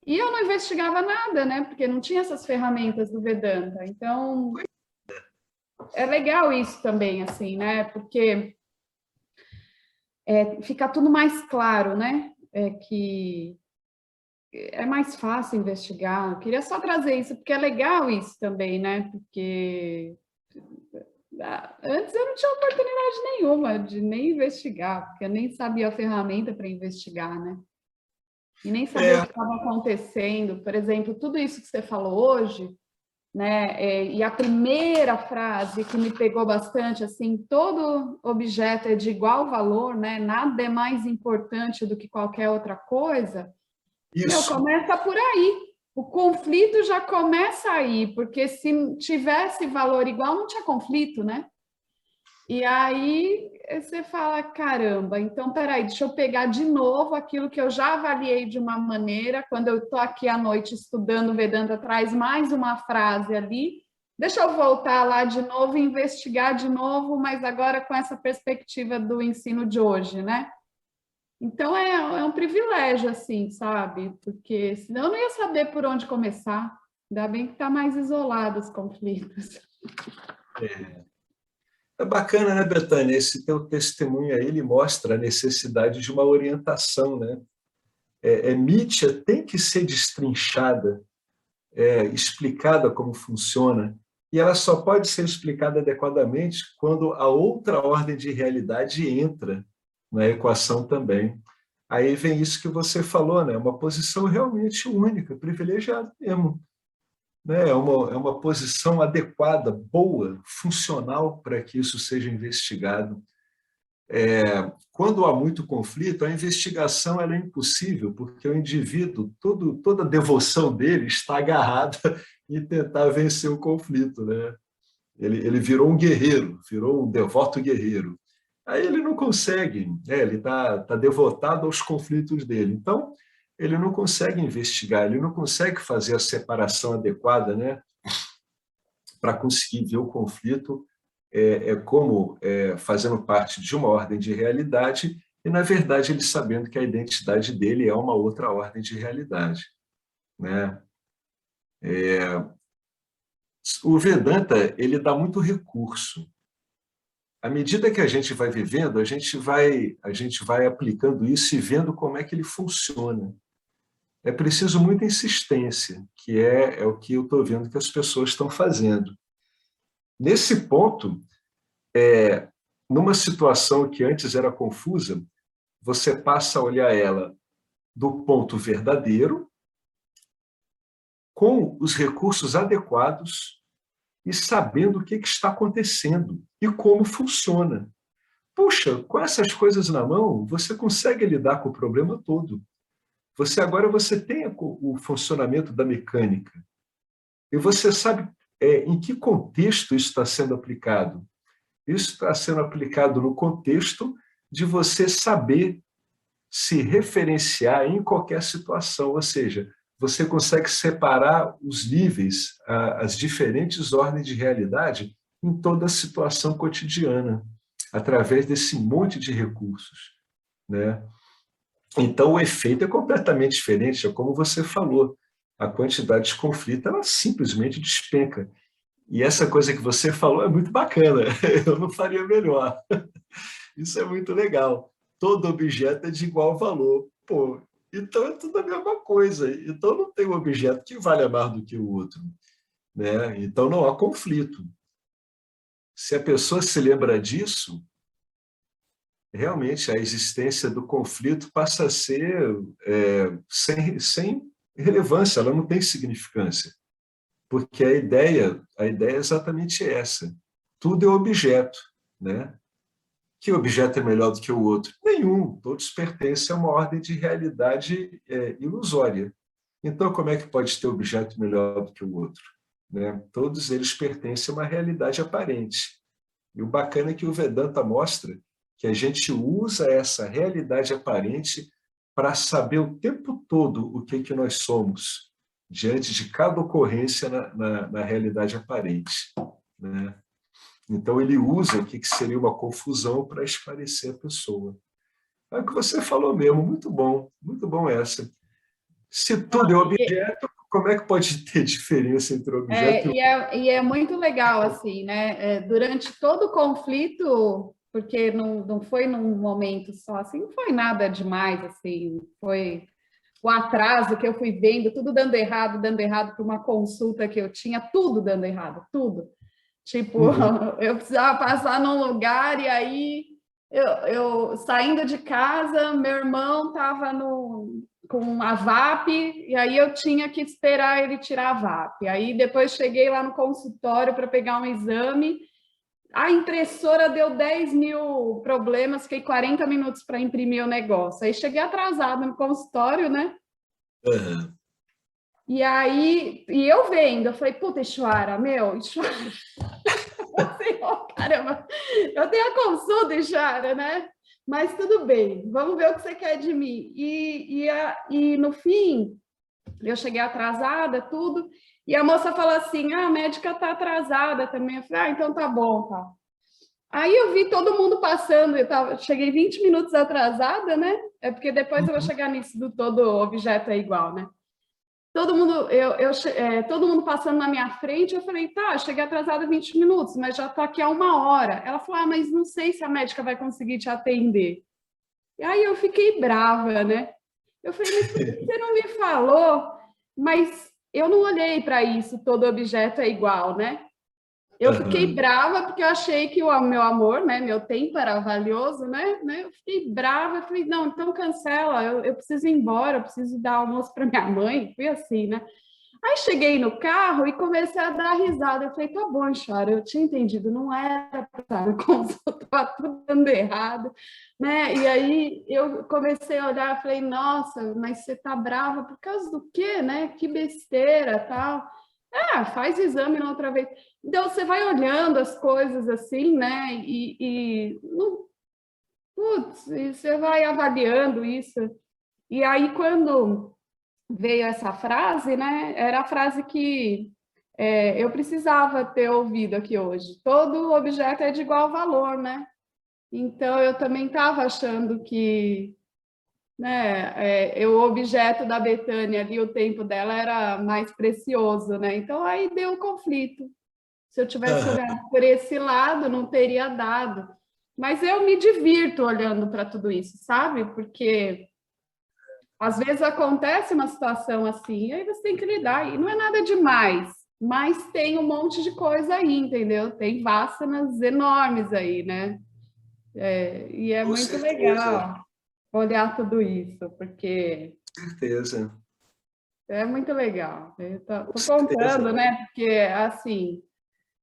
E eu não investigava nada, né? Porque não tinha essas ferramentas do Vedanta. Então, é legal isso também, assim, né? Porque fica tudo mais claro, né? Que é mais fácil investigar. Eu queria só trazer isso, porque é legal isso também, né? Porque antes eu não tinha oportunidade nenhuma de nem investigar, porque eu nem sabia a ferramenta para investigar, né? E nem sabia o que estava acontecendo. Por exemplo, tudo isso que você falou hoje, né? E a primeira frase que me pegou bastante, assim, todo objeto é de igual valor, né? Nada é mais importante do que qualquer outra coisa. Meu, Isso. começa por aí. O conflito já começa aí, porque se tivesse valor igual, não tinha conflito, né? E aí você fala, caramba, então peraí, deixa eu pegar de novo aquilo que eu já avaliei de uma maneira, quando eu estou aqui à noite estudando Vedanta, traz mais uma frase ali, deixa eu voltar lá de novo, investigar de novo, mas agora com essa perspectiva do ensino de hoje, né? Então é um privilégio, assim, sabe? Porque senão eu não ia saber por onde começar. Ainda bem que está mais isolado os conflitos. É bacana, né, Betânia? Esse teu testemunho aí, ele mostra a necessidade de uma orientação, né? Mítia tem que ser destrinchada, explicada como funciona, e ela só pode ser explicada adequadamente quando a outra ordem de realidade entra na equação também. aí vem isso que você falou, né? Uma posição realmente única, privilegiada mesmo. Né? É uma posição adequada, boa, funcional para que isso seja investigado. Quando há muito conflito, a investigação ela é impossível, porque o indivíduo, toda a devoção dele está agarrada em tentar vencer o conflito. Né? Ele virou um guerreiro, virou um devoto guerreiro. Aí ele não consegue, né? Ele tá devotado aos conflitos dele. Então, ele não consegue investigar, ele não consegue fazer a separação adequada, né? Para conseguir ver o conflito como fazendo parte de uma ordem de realidade e, na verdade, ele sabendo que a identidade dele é uma outra ordem de realidade. Né? O Vedanta ele dá muito recurso. À medida que a gente vai vivendo, a gente vai aplicando isso e vendo como é que ele funciona. É preciso muita insistência, que é o que eu estou vendo que as pessoas estão fazendo. Nesse ponto, numa situação que antes era confusa, você passa a olhar ela do ponto verdadeiro, com os recursos adequados e sabendo o que está acontecendo e como funciona. Puxa, com essas coisas na mão, você consegue lidar com o problema todo. Você tem o funcionamento da mecânica e você sabe em que contexto isso está sendo aplicado. Isso está sendo aplicado no contexto de você saber se referenciar em qualquer situação, ou seja, você consegue separar os níveis, as diferentes ordens de realidade em toda a situação cotidiana, através desse monte de recursos. Né? Então, o efeito é completamente diferente, é como você falou, a quantidade de conflito ela simplesmente despenca. E essa coisa que você falou é muito bacana, eu não faria melhor. Isso é muito legal. Todo objeto é de igual valor. Pô, então é tudo a mesma coisa. Então não tem um objeto que valha mais do que o outro. Né? Então não há conflito. Se a pessoa se lembra disso, realmente a existência do conflito passa a ser sem relevância, ela não tem significância. Porque a ideia é exatamente essa. Tudo é objeto, né? Que objeto é melhor do que o outro? Nenhum. Todos pertencem a uma ordem de realidade ilusória. Então, como é que pode ter objeto melhor do que o outro? Né? Todos eles pertencem a uma realidade aparente. E o bacana é que o Vedanta mostra que a gente usa essa realidade aparente para saber o tempo todo o que nós somos, diante de cada ocorrência na realidade aparente. Né? Então, ele usa o que seria uma confusão para esclarecer a pessoa. É o que você falou mesmo, muito bom essa. Se tudo é objeto, como é que pode ter diferença entre objeto e é muito legal, assim, né? Durante todo o conflito, porque não foi num momento só, assim, não foi nada demais, assim, foi o atraso que eu fui vendo, tudo dando errado para uma consulta que eu tinha, tudo dando errado, tudo. Tipo, eu precisava passar num lugar e aí eu saindo de casa, meu irmão estava com a VAP e aí eu tinha que esperar ele tirar a VAP. Aí depois cheguei lá no consultório para pegar um exame, a impressora deu 10 mil problemas, fiquei 40 minutos para imprimir o negócio. Aí cheguei atrasada no consultório, né? Uhum. E aí, eu vendo, eu falei, puta, Ishwara, Ishwara. Assim, oh, caramba, eu tenho a consulta, Ishwara, né? Mas tudo bem, vamos ver o que você quer de mim. E no fim, eu cheguei atrasada, tudo, e a moça falou assim, a médica tá atrasada também. Eu falei, então tá bom, tá. Aí eu vi todo mundo passando, cheguei 20 minutos atrasada, né? É porque depois eu vou chegar nisso do todo objeto é igual, né? Todo mundo, todo mundo passando na minha frente, eu falei, tá, cheguei atrasada 20 minutos, mas já tô aqui há 1 hora. Ela falou, mas não sei se a médica vai conseguir te atender. E aí eu fiquei brava, né? Eu falei, mas por que você não me falou? Mas eu não olhei para isso, todo objeto é igual, né? Eu fiquei brava porque eu achei que o meu amor, né, meu tempo era valioso, né? Eu fiquei brava, eu falei, não, então cancela, eu preciso ir embora, eu preciso dar almoço para minha mãe, fui assim, né? Aí cheguei no carro e comecei a dar risada. Eu falei, tá bom, Chara, eu tinha entendido, não era para estar no consultório, estava tudo dando errado, né? E aí eu comecei a olhar, falei, nossa, mas você tá brava por causa do quê, né? Que besteira, tal. Ah, faz exame na outra vez. Então você vai olhando as coisas assim, né? Putz, e você vai avaliando isso. E aí quando veio essa frase, né? Era a frase que eu precisava ter ouvido aqui hoje. Todo objeto é de igual valor, né? Então eu também estava achando que, né, o objeto da Betânia ali, o tempo dela era mais precioso, né? Então aí deu um conflito. Se eu tivesse Aham. olhado por esse lado, não teria dado. Mas eu me divirto olhando para tudo isso, sabe? Porque às vezes acontece uma situação assim, aí você tem que lidar, e não é nada demais, mas tem um monte de coisa aí, entendeu? Tem vássanas enormes aí, né? E é Com muito certeza, legal olhar tudo isso, porque certeza, é muito legal. Eu com tô contando, certeza. né? Porque, assim,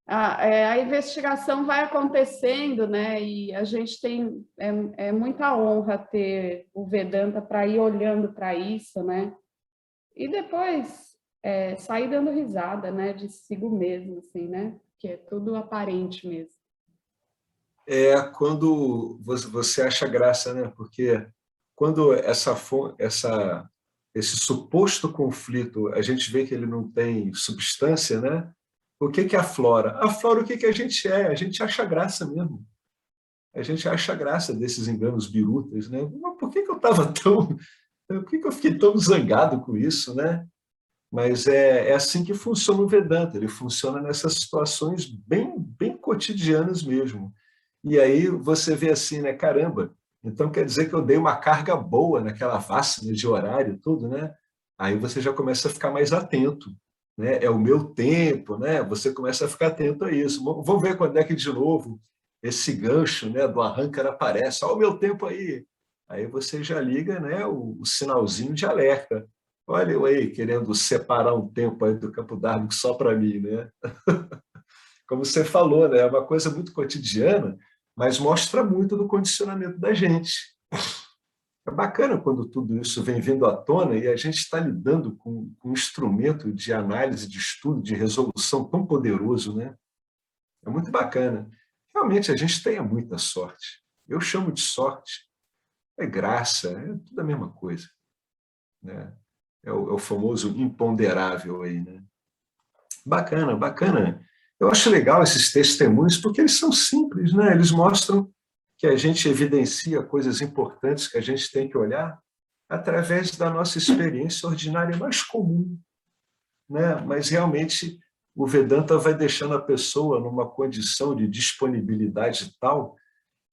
a investigação vai acontecendo, né? E a gente tem muita honra ter o Vedanta para ir olhando para isso, né? E depois sair dando risada, né? De sigo mesmo, assim, né? Que é tudo aparente mesmo. É quando você acha graça, né? Porque quando esse suposto conflito, a gente vê que ele não tem substância, né? O que que aflora? Aflora o que que a gente é. A gente acha graça mesmo. A gente acha graça desses enganos birutas, né? Mas por que que eu estava tão, por que que eu fiquei tão zangado com isso, né? Mas é assim que funciona o Vedanta. Ele funciona nessas situações bem cotidianas mesmo. E aí você vê assim, né? Caramba, então quer dizer que eu dei uma carga boa naquela vássina de horário, tudo, né? Aí você já começa a ficar mais atento, né? É o meu tempo, né? Você começa a ficar atento a isso. Vamos ver quando é que de novo esse gancho, né, do arrancar aparece. Olha o meu tempo aí. Aí você já liga, né, o sinalzinho de alerta. Olha eu aí querendo separar um tempo aí do campo d'água só para mim, né? Como você falou, né? É uma coisa muito cotidiana, mas mostra muito do condicionamento da gente. É bacana quando tudo isso vem vindo à tona e a gente está lidando com um instrumento de análise, de estudo, de resolução tão poderoso, né? É muito bacana. Realmente a gente tem muita sorte. Eu chamo de sorte, é graça, é tudo a mesma coisa, né? É o famoso imponderável aí, né? Bacana, bacana. Eu acho legal esses testemunhos porque eles são simples, né? Eles mostram que a gente evidencia coisas importantes que a gente tem que olhar através da nossa experiência ordinária mais comum, né? Mas realmente o Vedanta vai deixando a pessoa numa condição de disponibilidade tal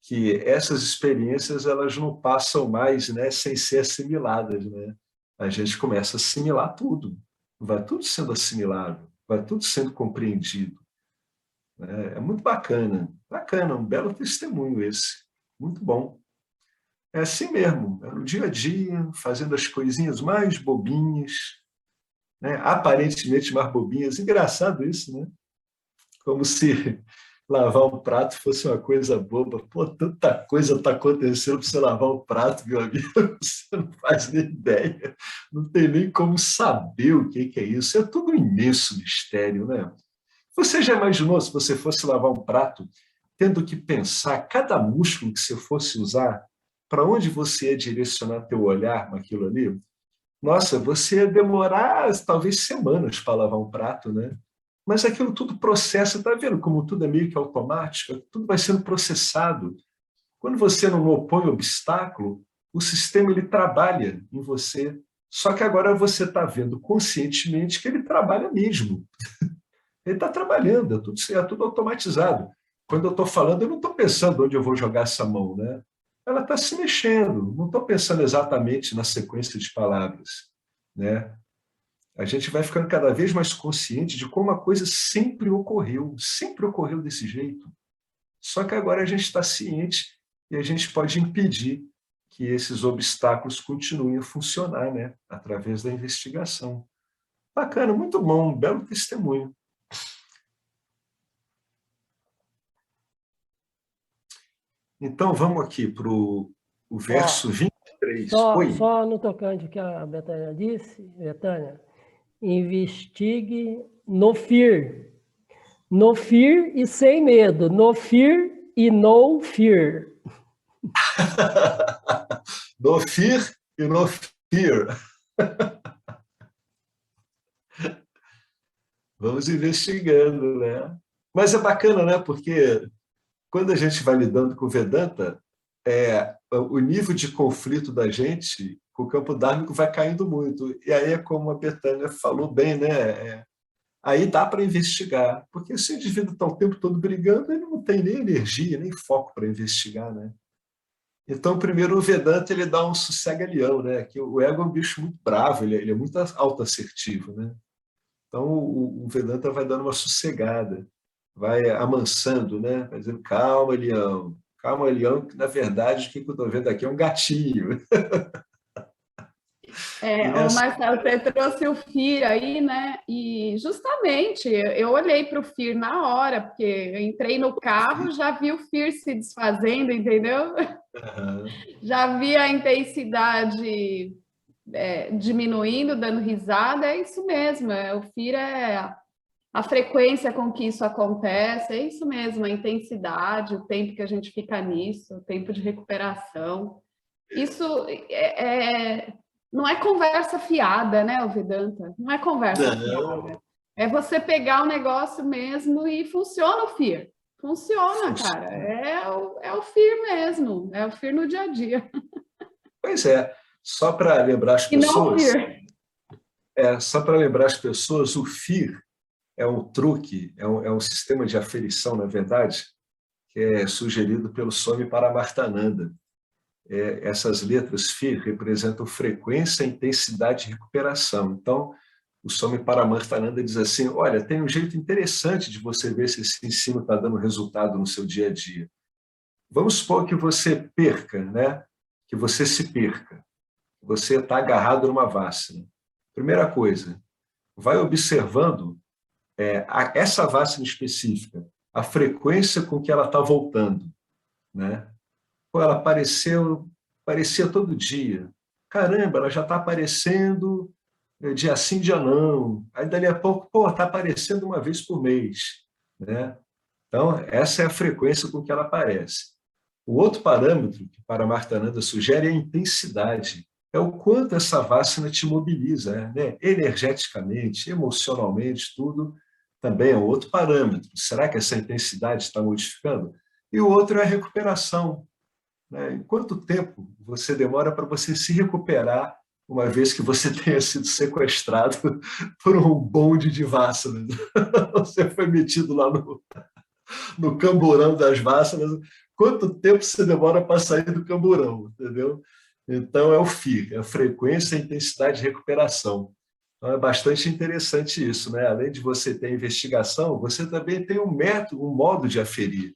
que essas experiências elas não passam mais, né, sem ser assimiladas, né? A gente começa a assimilar tudo, vai tudo sendo assimilado, vai tudo sendo compreendido, né? É muito bacana, bacana, um belo testemunho esse, muito bom. É assim mesmo, é no dia a dia, fazendo as coisinhas mais bobinhas, né? Aparentemente mais bobinhas. Engraçado isso, né? Como se lavar um prato fosse uma coisa boba. Pô, tanta coisa está acontecendo para você lavar um prato, meu amigo, você não faz nem ideia. Não tem nem como saber o que é isso. É tudo um imenso mistério, né? Você já imaginou se você fosse lavar um prato, tendo que pensar cada músculo que você fosse usar, para onde você ia direcionar teu olhar naquilo ali? Nossa, você ia demorar talvez semanas para lavar um prato, né? Mas aquilo tudo processa, está vendo como tudo é meio que automático? Tudo vai sendo processado. Quando você não opõe obstáculo, o sistema ele trabalha em você. Só que agora você está vendo conscientemente que ele trabalha mesmo. Ele está trabalhando, é tudo automatizado. Quando eu estou falando, eu não estou pensando onde eu vou jogar essa mão, né? Ela está se mexendo, não estou pensando exatamente na sequência de palavras, né? A gente vai ficando cada vez mais consciente de como a coisa sempre ocorreu desse jeito. Só que agora a gente está ciente e a gente pode impedir que esses obstáculos continuem a funcionar, né? Através da investigação. Bacana, muito bom, um belo testemunho. Então, vamos aqui para o verso 23. Oi. Só no tocante que a Betânia disse, Betânia, investigue no fear. No fear e sem medo. No fear e no fear. No fear e no fear. Vamos investigando, né? Mas é bacana, né? Porque quando a gente vai lidando com o Vedanta, o nível de conflito da gente com o campo dármico vai caindo muito. E aí é como a Betânia falou bem, né? Aí dá para investigar, porque se o indivíduo está o tempo todo brigando, ele não tem nem energia, nem foco para investigar, né? Então, primeiro, o Vedanta ele dá um sossega-leão, né? Que o ego é um bicho muito bravo, ele é muito autoassertivo, né? Então, o Vedanta vai dando uma sossegada, vai amansando, né? Vai dizendo, calma, leão, que na verdade o que eu estou vendo aqui é um gatinho. O Marcelo, você trouxe o FIR aí, né? E justamente eu olhei para o FIR na hora, porque eu entrei no carro, já vi o FIR se desfazendo, entendeu? Uhum. Já vi a intensidade diminuindo, dando risada, é isso mesmo. O FIR é a frequência com que isso acontece, é isso mesmo, a intensidade, o tempo que a gente fica nisso, o tempo de recuperação. Isso não é conversa fiada, né, o Vedanta? Não é conversa fiada. É você pegar o negócio mesmo e funciona o FIR. Funciona, cara. É o FIR mesmo. É o FIR no dia a dia. Pois é. Só para lembrar as pessoas... Só para lembrar as pessoas, o FIR é um truque, é um sistema de aferição, na verdade, que é sugerido pelo Swami Paramarthananda. Essas letras FIR representam frequência, intensidade e recuperação. Então, o Swami Paramarthananda diz assim, olha, tem um jeito interessante de você ver se esse ensino está dando resultado no seu dia a dia. Vamos supor que você perca, né? Que você se perca. Você está agarrado numa vassina. Primeira coisa, vai observando essa vassina específica, a frequência com que ela está voltando, né? Ela parecia todo dia. Caramba, ela já está aparecendo dia sim, dia não. Aí, dali a pouco, está aparecendo uma vez por mês, né? Então, essa é a frequência com que ela aparece. O outro parâmetro que Paramarthananda sugere é a intensidade. É o quanto essa vassina te mobiliza, né? Energeticamente, emocionalmente, tudo também é um outro parâmetro. Será que essa intensidade está modificando? E o outro é a recuperação. Em quanto tempo você demora para você se recuperar uma vez que você tenha sido sequestrado por um bonde de vássanas? Você foi metido lá no camburão das vássanas. Quanto tempo você demora para sair do camburão, entendeu? Então, é o FIR, é a frequência, intensidade e recuperação. Então, é bastante interessante isso, né? Além de você ter a investigação, você também tem um método, um modo de aferir.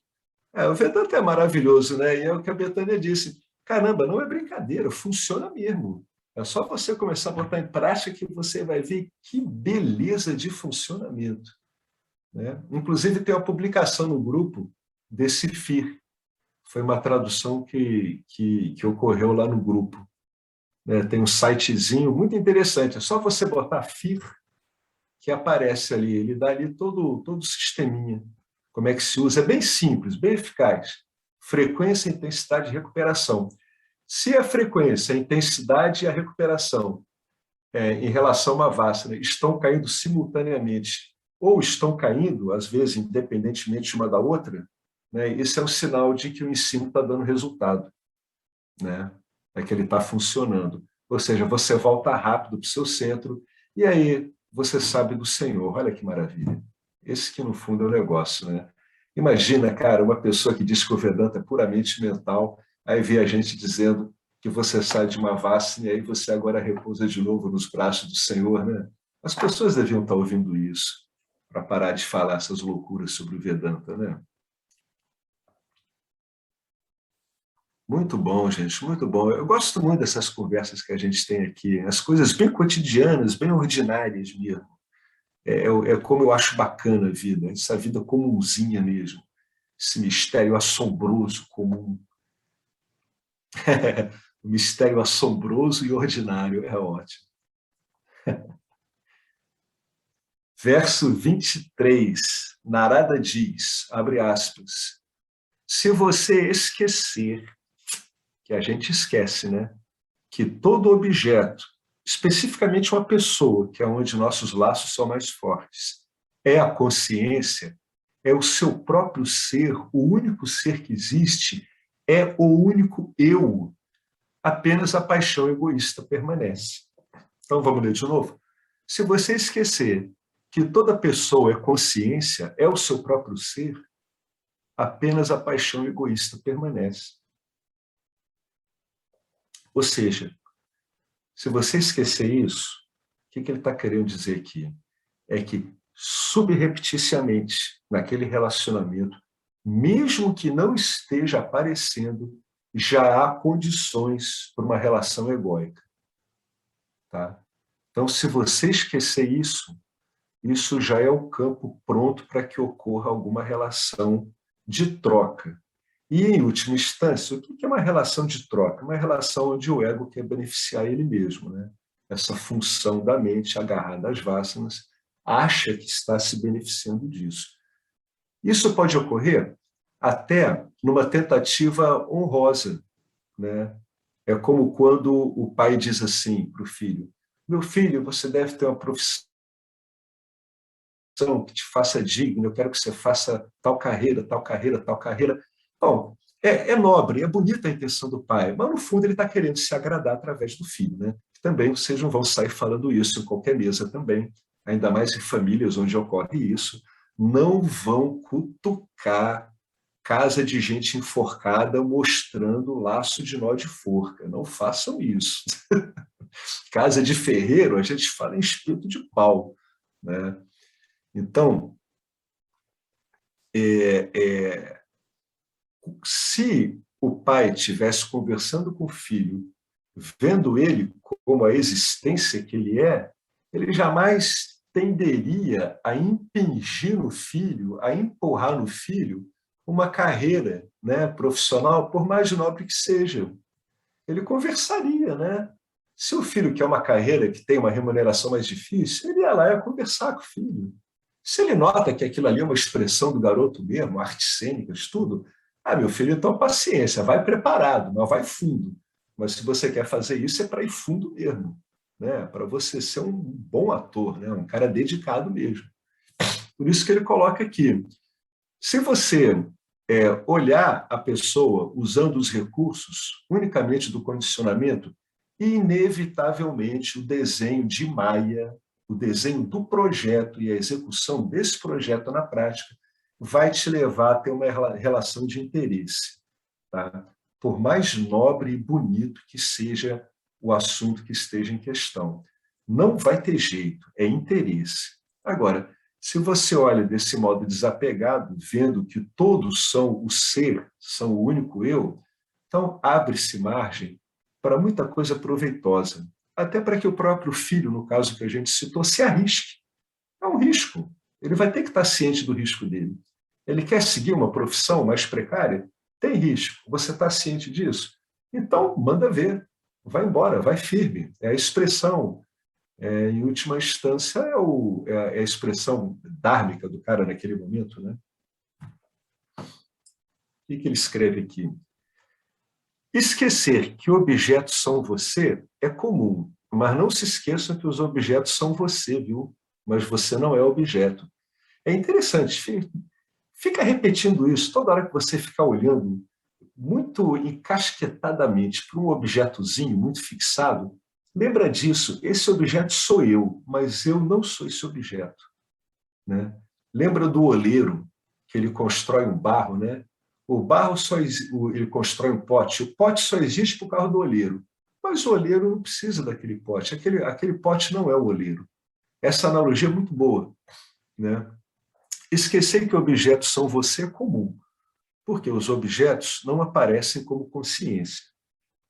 O Vedanta é maravilhoso, né? E é o que a Betânia disse. Caramba, não é brincadeira, funciona mesmo. É só você começar a botar em prática que você vai ver que beleza de funcionamento, né? Inclusive, tem uma publicação no grupo desse FIR. Foi uma tradução que ocorreu lá no grupo, né? Tem um sitezinho muito interessante. É só você botar FIR que aparece ali. Ele dá ali todo o sisteminha. Como é que se usa? É bem simples, bem eficaz. Frequência, intensidade e recuperação. Se a frequência, a intensidade e a recuperação em relação a uma vassina estão caindo simultaneamente ou estão caindo, às vezes, independentemente uma da outra, né, esse é um sinal de que o ensino está dando resultado, né? É que ele está funcionando. Ou seja, você volta rápido para o seu centro e aí você sabe do Senhor. Olha que maravilha. Esse que, no fundo, é o negócio, né? Imagina, cara, uma pessoa que diz que o Vedanta é puramente mental, aí vê a gente dizendo que você sai de uma vassina e aí você agora repousa de novo nos braços do Senhor, né? As pessoas deviam estar ouvindo isso para parar de falar essas loucuras sobre o Vedanta, né? Muito bom, gente, muito bom. Eu gosto muito dessas conversas que a gente tem aqui, as coisas bem cotidianas, bem ordinárias mesmo. É como eu acho bacana a vida, essa vida comumzinha mesmo, esse mistério assombroso comum. O mistério assombroso e ordinário é ótimo. Verso 23, Narada diz, abre aspas, se você esquecer, que a gente esquece, né? Que todo objeto, especificamente uma pessoa, que é onde nossos laços são mais fortes, é a consciência, é o seu próprio ser, o único ser que existe, é o único eu. Apenas a paixão egoísta permanece. Então vamos ler de novo? Se você esquecer que toda pessoa é consciência, é o seu próprio ser, apenas a paixão egoísta permanece. Ou seja, se você esquecer isso, o que ele está querendo dizer aqui? É que, subrepticiamente, naquele relacionamento, mesmo que não esteja aparecendo, já há condições para uma relação egóica. Tá? Então, se você esquecer isso, isso já é o campo pronto para que ocorra alguma relação de troca. E, em última instância, o que é uma relação de troca? Uma relação onde o ego quer beneficiar ele mesmo, né? Essa função da mente agarrada às vássanas acha que está se beneficiando disso. Isso pode ocorrer até numa tentativa honrosa, né? É como quando o pai diz assim para o filho, meu filho, você deve ter uma profissão que te faça digno, eu quero que você faça tal carreira, tal carreira, tal carreira. Bom, é nobre, é bonita a intenção do pai, mas no fundo ele está querendo se agradar através do filho, né? Também vocês não vão sair falando isso em qualquer mesa também, ainda mais em famílias onde ocorre isso, não vão cutucar casa de gente enforcada mostrando laço de nó de forca, não façam isso. Casa de ferreiro, a gente fala em espírito de pau, né? Então, se o pai estivesse conversando com o filho, vendo ele como a existência que ele jamais tenderia a impingir no filho, a empurrar no filho uma carreira, né, profissional, por mais nobre que seja. Ele conversaria, né? Se o filho quer uma carreira que tem uma remuneração mais difícil, ele ia lá e ia conversar com o filho. Se ele nota que aquilo ali é uma expressão do garoto mesmo, artes cênicas, tudo, meu filho, então paciência, vai preparado, mas vai fundo. Mas se você quer fazer isso, é para ir fundo mesmo, né? Para você ser um bom ator, né? Um cara dedicado mesmo. Por isso que ele coloca aqui, se você olhar a pessoa usando os recursos unicamente do condicionamento, inevitavelmente o desenho de Maia, o desenho do projeto e a execução desse projeto na prática vai te levar a ter uma relação de interesse. Tá? Por mais nobre e bonito que seja o assunto que esteja em questão. Não vai ter jeito, é interesse. Agora, se você olha desse modo desapegado, vendo que todos são o ser, são o único eu, então abre-se margem para muita coisa proveitosa. Até para que o próprio filho, no caso que a gente citou, se arrisque. É um risco. Ele vai ter que estar ciente do risco dele. Ele quer seguir uma profissão mais precária? Tem risco. Você está ciente disso? Então, manda ver. Vai embora, vai firme. É a expressão. Em última instância, é a expressão dármica do cara naquele momento, né? O que ele escreve aqui? Esquecer que objetos são você é comum, mas não se esqueçam que os objetos são você, viu? Mas você não é objeto. É interessante, fica repetindo isso toda hora que você ficar olhando muito encasquetadamente para um objetozinho muito fixado. Lembra disso, esse objeto sou eu, mas eu não sou esse objeto. Né? Lembra do oleiro, que ele constrói um barro, né? O barro ele constrói um pote, o pote só existe por causa do oleiro. Mas o oleiro não precisa daquele pote, aquele pote não é o oleiro. Essa analogia é muito boa, né? Esquecer que objetos são você é comum, porque os objetos não aparecem como consciência.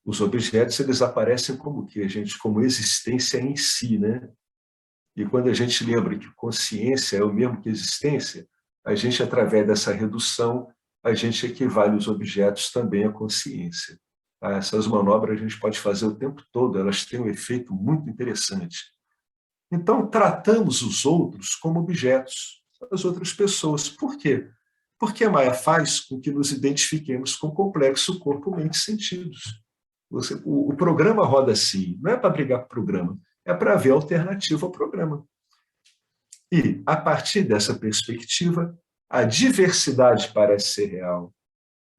Os objetos, eles aparecem como o quê, gente? Como existência em si, né? E quando a gente lembra que consciência é o mesmo que existência, a gente, através dessa redução, a gente equivale os objetos também à consciência. Tá? Essas manobras a gente pode fazer o tempo todo, elas têm um efeito muito interessante. Então, tratamos os outros como objetos, as outras pessoas. Por quê? Porque a Maia faz com que nos identifiquemos com o complexo corpo, mente e sentidos. O programa roda assim, não é para brigar com o programa, é para ver a alternativa ao programa. E, a partir dessa perspectiva, a diversidade parece ser real.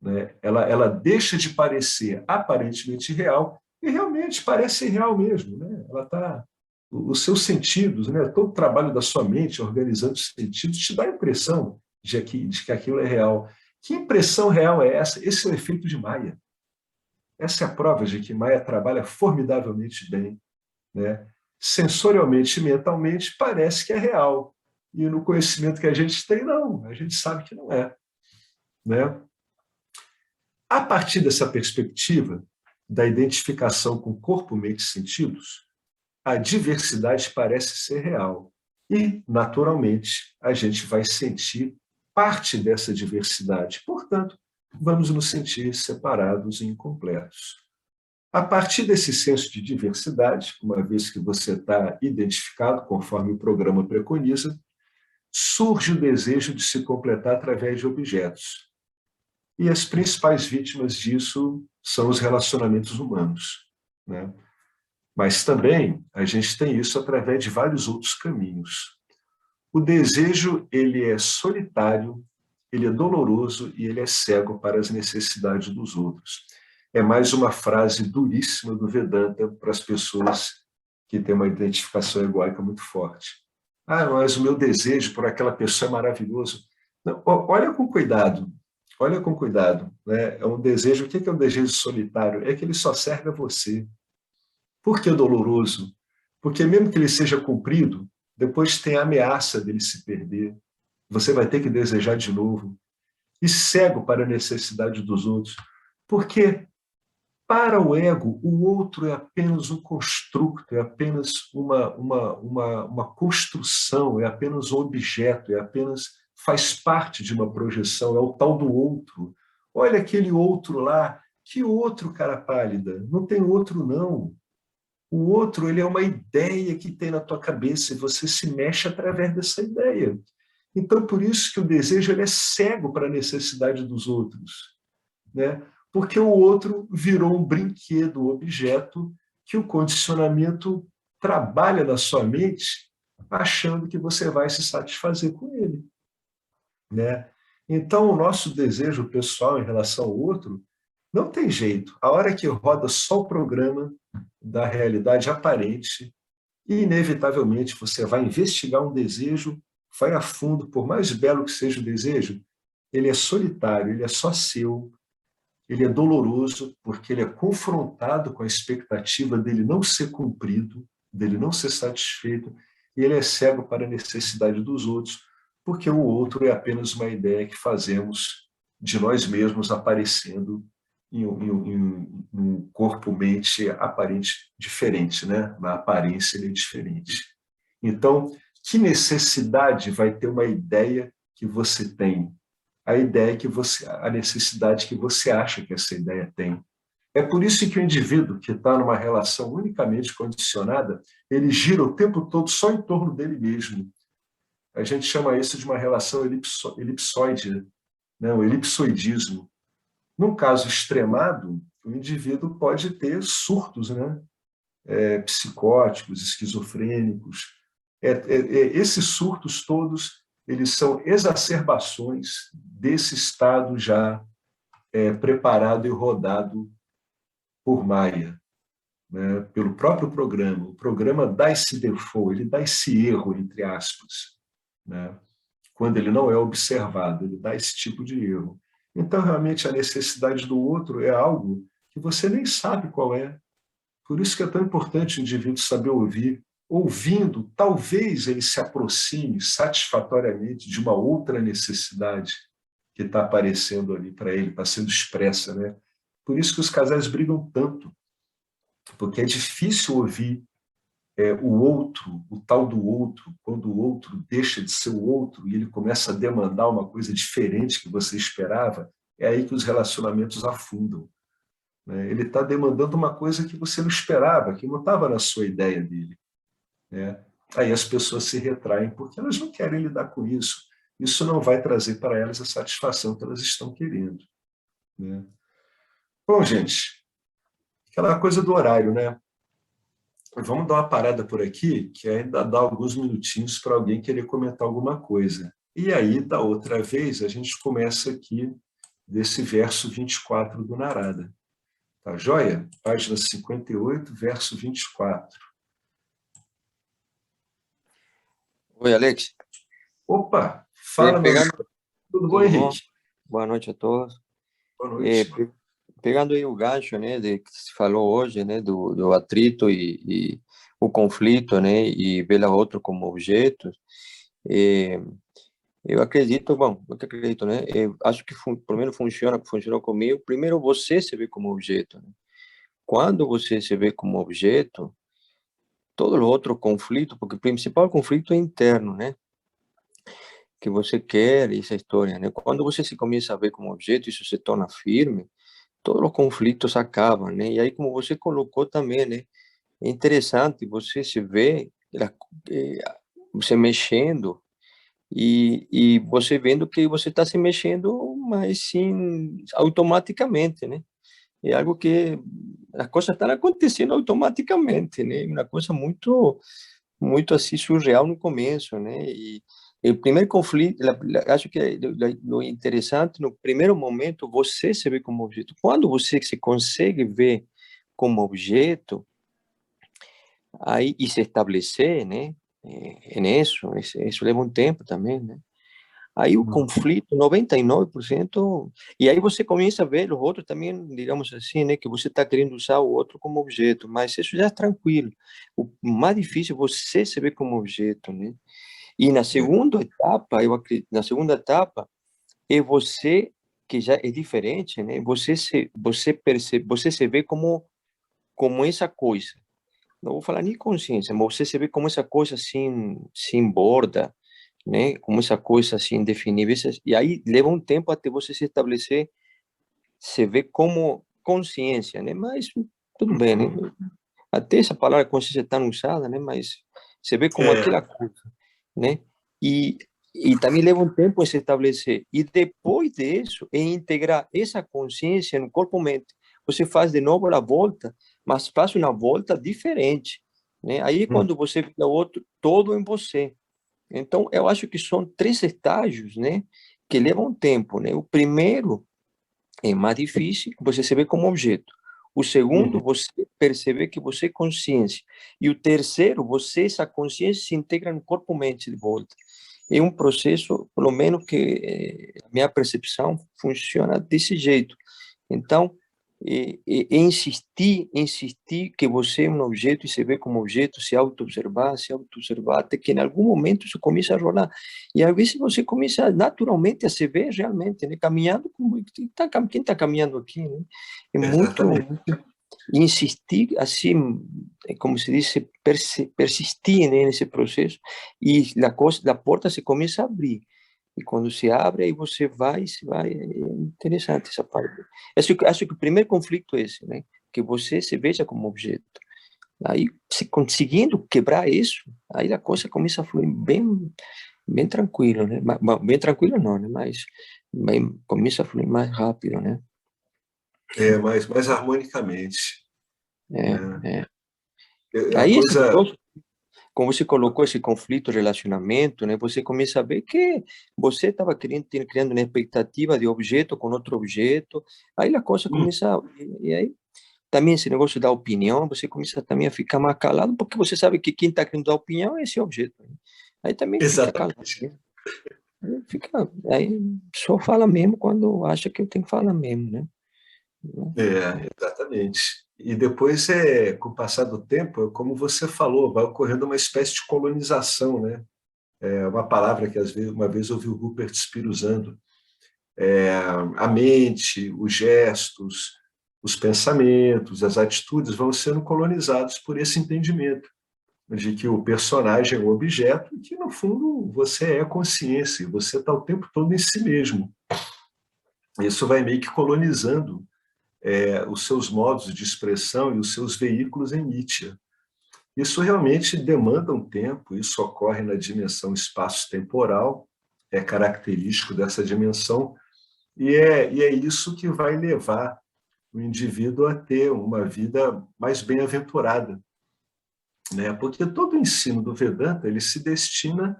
Né? Ela deixa de parecer aparentemente real e realmente parece real mesmo. Né? Ela tá, os seus sentidos, né? Todo o trabalho da sua mente organizando os sentidos te dá a impressão de que aquilo é real. Que impressão real é essa? Esse é o efeito de Maia. Essa é a prova de que Maia trabalha formidavelmente bem. Né? Sensorialmente e mentalmente parece que é real. E no conhecimento que a gente tem, não. A gente sabe que não é. Né? A partir dessa perspectiva da identificação com corpo, mente e sentidos, a diversidade parece ser real. E, naturalmente, a gente vai sentir parte dessa diversidade. Portanto, vamos nos sentir separados e incompletos. A partir desse senso de diversidade, uma vez que você está identificado, conforme o programa preconiza, surge o desejo de se completar através de objetos. E as principais vítimas disso são os relacionamentos humanos. Né? Mas também a gente tem isso através de vários outros caminhos. O desejo, ele é solitário, ele é doloroso e ele é cego para as necessidades dos outros. É mais uma frase duríssima do Vedanta para as pessoas que têm uma identificação egóica muito forte. Ah, mas o meu desejo por aquela pessoa é maravilhoso. Não, olha com cuidado. Olha com cuidado. Né? É um desejo, o que é um desejo solitário? É que ele só serve a você. Por que doloroso? Porque mesmo que ele seja cumprido, depois tem a ameaça dele se perder. Você vai ter que desejar de novo. E cego para a necessidade dos outros. Porque para o ego, o outro é apenas um construto, é apenas uma construção, é apenas um objeto, é apenas faz parte de uma projeção, é o tal do outro. Olha aquele outro lá, que outro, cara pálida? Não tem outro, não. O outro, ele é uma ideia que tem na tua cabeça e você se mexe através dessa ideia. Então, por isso que o desejo ele é cego para a necessidade dos outros. Né? Porque o outro virou um brinquedo, um objeto que o condicionamento trabalha na sua mente achando que você vai se satisfazer com ele. Né? Então, o nosso desejo pessoal em relação ao outro não tem jeito. A hora que roda só o programa da realidade aparente, inevitavelmente você vai investigar um desejo, vai a fundo, por mais belo que seja o desejo, ele é solitário, ele é só seu, ele é doloroso porque ele é confrontado com a expectativa dele não ser cumprido, dele não ser satisfeito, e ele é cego para a necessidade dos outros, porque o outro é apenas uma ideia que fazemos de nós mesmos aparecendo em um corpo-mente aparente diferente, né? Na aparência ele é diferente. Então, que necessidade vai ter uma ideia que você tem? A ideia que você, a necessidade que você acha que essa ideia tem. É por isso que o indivíduo que está numa relação unicamente condicionada, ele gira o tempo todo só em torno dele mesmo. A gente chama isso de uma relação elipsoide, né? O elipsoidismo. Num caso extremado, o indivíduo pode ter surtos, né? Psicóticos, esquizofrênicos. Esses surtos todos, eles são exacerbações desse estado já preparado e rodado por Maia, né? Pelo próprio programa. O programa dá esse default, ele dá esse erro, entre aspas, né? Quando ele não é observado, ele dá esse tipo de erro. Então, realmente, a necessidade do outro é algo que você nem sabe qual é. Por isso que é tão importante o indivíduo saber ouvir, ouvindo, talvez ele se aproxime satisfatoriamente de uma outra necessidade que está aparecendo ali para ele, está sendo expressa, né? Por isso que os casais brigam tanto, porque é difícil ouvir o outro, o tal do outro, quando o outro deixa de ser o outro e ele começa a demandar uma coisa diferente que você esperava, é aí que os relacionamentos afundam, né? Ele está demandando uma coisa que você não esperava, que não estava na sua ideia dele, né? Aí as pessoas se retraem porque elas não querem lidar com isso. Isso não vai trazer para elas a satisfação que elas estão querendo, né? Bom, gente, aquela coisa do horário, né? Vamos dar uma parada por aqui, que ainda dá alguns minutinhos para alguém querer comentar alguma coisa. E aí, da outra vez, a gente começa aqui desse verso 24 do Narada. Tá joia? Página 58, verso 24. Oi, Alex. Opa, fala, meu Pegando, amigo. Tudo bom, tudo bom? Henrique? Boa noite a todos. Boa noite. Pegando aí o gancho, né, de que se falou hoje, né, do atrito e o conflito, né, e ver o outro como objeto, eu acredito, bom, eu que acredito, né, eu acho que pelo menos funcionou comigo. Primeiro, você se vê como objeto, né? Quando você se vê como objeto, todo o outro conflito, porque o principal conflito é interno, né, que você quer, essa história, né? Quando você se começa a ver como objeto, isso se torna firme, todos os conflitos acabam, né? E aí, como você colocou também, né? É interessante você se ver, eh, você mexendo e você vendo que você está se mexendo, mas sim automaticamente, né? É algo que as coisas estão acontecendo automaticamente, né? Uma coisa muito assim surreal no começo, né? E o primeiro conflito, acho que o interessante, no primeiro momento, você se vê como objeto. Quando você se consegue ver como objeto, aí e se estabelecer, né? Isso leva um tempo também, né? Aí o conflito, 99%, e aí você começa a ver o outro também, digamos assim, né, que você está querendo usar o outro como objeto, mas isso já é tranquilo. O mais difícil é você se ver como objeto, né? E na segunda etapa, eu acredito, na segunda etapa, é você que já é diferente, né? Você percebe, você se vê como essa coisa. Não vou falar nem consciência, mas você se vê como essa coisa assim, sem borda, né? Como essa coisa assim indefinível. E aí leva um tempo até você se estabelecer, se vê como consciência, né? Mas tudo bem, né? Até essa palavra consciência está usada, né? Mas se vê como aquela coisa, né? E e também leva um tempo a se estabelecer. E depois disso, é integrar essa consciência no corpo-mente. Você faz de novo a volta, mas faz uma volta diferente, né? Aí é quando você vê o outro todo em você. Então, eu acho que são três estágios, né, que levam tempo, né? O primeiro é mais difícil, você se vê como objeto. O segundo, você perceber que você é consciência. E o terceiro, essa consciência se integra no corpo-mente de volta. É um processo, pelo menos que a minha percepção funciona desse jeito. Então, insistir que você é um objeto e se vê como objeto, se auto-observar, até que em algum momento isso começa a rolar. E às vezes você começa naturalmente a se ver realmente, né? Caminhando, como quem está caminhando aqui, né? É muito insistir, assim, como se diz, persistir, né, nesse processo, e a porta se começa a abrir. E quando se abre, aí você vai, é interessante essa parte. Acho que o primeiro conflito é esse, né? Que você se veja como objeto. Aí, se conseguindo quebrar isso, aí a coisa começa a fluir bem tranquilo, né? Bem tranquilo não, né? Mas começa a fluir mais rápido, né? Mais harmonicamente, né? É. A Aí, coisa... como você colocou esse conflito, relacionamento, né? Você começa a ver que você estava criando uma expectativa de objeto com outro objeto. Aí a coisa começa, e aí também esse negócio da opinião, você começa também a ficar mais calado, porque você sabe que quem está querendo dar opinião é esse objeto, né? Aí também fica calado, Exatamente. né? Aí só fala mesmo quando acha que eu tenho que falar mesmo, né? Exatamente. E depois, com o passar do tempo, como você falou, vai ocorrendo uma espécie de colonização, né? É uma palavra que, às vezes, uma vez eu ouvi o Rupert Spira usando. A mente, os gestos, os pensamentos, as atitudes vão sendo colonizados por esse entendimento de que o personagem é um objeto e que, no fundo, você é consciência, você está o tempo todo em si mesmo. Isso vai meio que colonizando os seus modos de expressão e os seus veículos em mídia. Isso realmente demanda um tempo, isso ocorre na dimensão espaço-temporal, é característico dessa dimensão, e é isso que vai levar o indivíduo a ter uma vida mais bem-aventurada, né? Porque todo o ensino do Vedanta ele se destina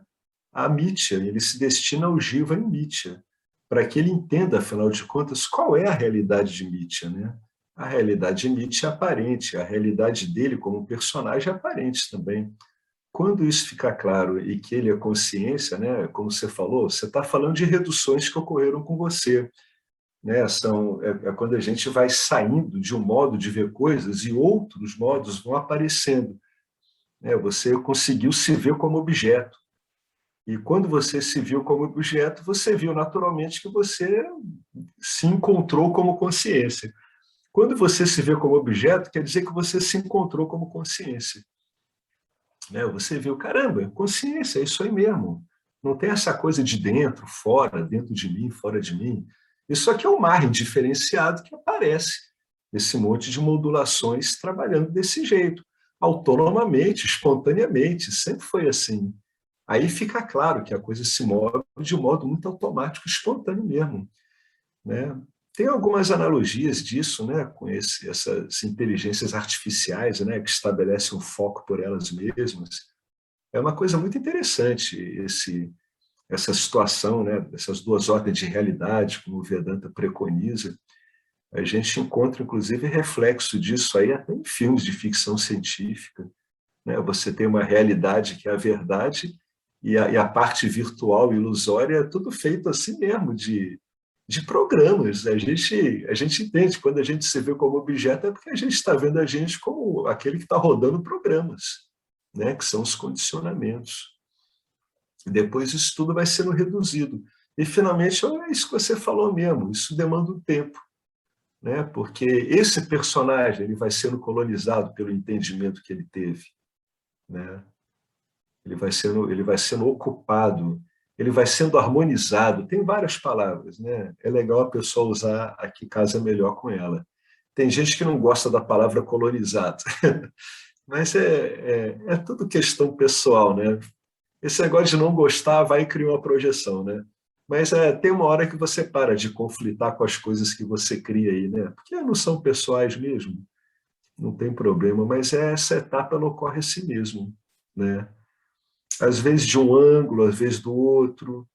à Mitya, ele se destina ao Jiva em Mitya, para que ele entenda, afinal de contas, qual é a realidade de Mitya, né? A realidade de Mitya é aparente, a realidade dele como personagem é aparente também. Quando isso ficar claro e que ele é consciência, né? Como você falou, você está falando de reduções que ocorreram com você, né? É quando a gente vai saindo de um modo de ver coisas e outros modos vão aparecendo, né? Você conseguiu se ver como objeto. E quando você se viu como objeto, você viu naturalmente que você se encontrou como consciência. Quando você se vê como objeto, quer dizer que você se encontrou como consciência, né? Você viu, caramba, consciência, é isso aí mesmo. Não tem essa coisa de dentro, fora, dentro de mim, fora de mim. Isso aqui é um mar indiferenciado que aparece, esse monte de modulações trabalhando desse jeito, autonomamente, espontaneamente, sempre foi assim. Aí fica claro que a coisa se move de um modo muito automático, espontâneo mesmo, né? Tem algumas analogias disso, né, com essas inteligências artificiais, né, que estabelecem um foco por elas mesmas. É uma coisa muito interessante essa situação, né, essas duas ordens de realidade, como o Vedanta preconiza. A gente encontra, inclusive, reflexo disso aí até em filmes de ficção científica, né? Você tem uma realidade que é a verdade e a parte virtual, ilusória, é tudo feito assim mesmo, de programas. A gente entende, quando a gente se vê como objeto, é porque a gente está vendo a gente como aquele que está rodando programas, né? Que são os condicionamentos. E depois isso tudo vai sendo reduzido. E, finalmente, é isso que você falou mesmo, isso demanda um tempo, né? Porque esse personagem ele vai sendo colonizado pelo entendimento que ele teve, né? Ele vai sendo ocupado, ele vai sendo harmonizado. Tem várias palavras, né? É legal a pessoa usar a que casa melhor com ela. Tem gente que não gosta da palavra colonizado, mas é tudo questão pessoal, né? Esse negócio de não gostar vai e cria uma projeção, né? Mas tem uma hora que você para de conflitar com as coisas que você cria aí, né? Porque não são pessoais mesmo, não tem problema, mas essa etapa ela ocorre assim mesmo, né? Às vezes de um ângulo, às vezes do outro.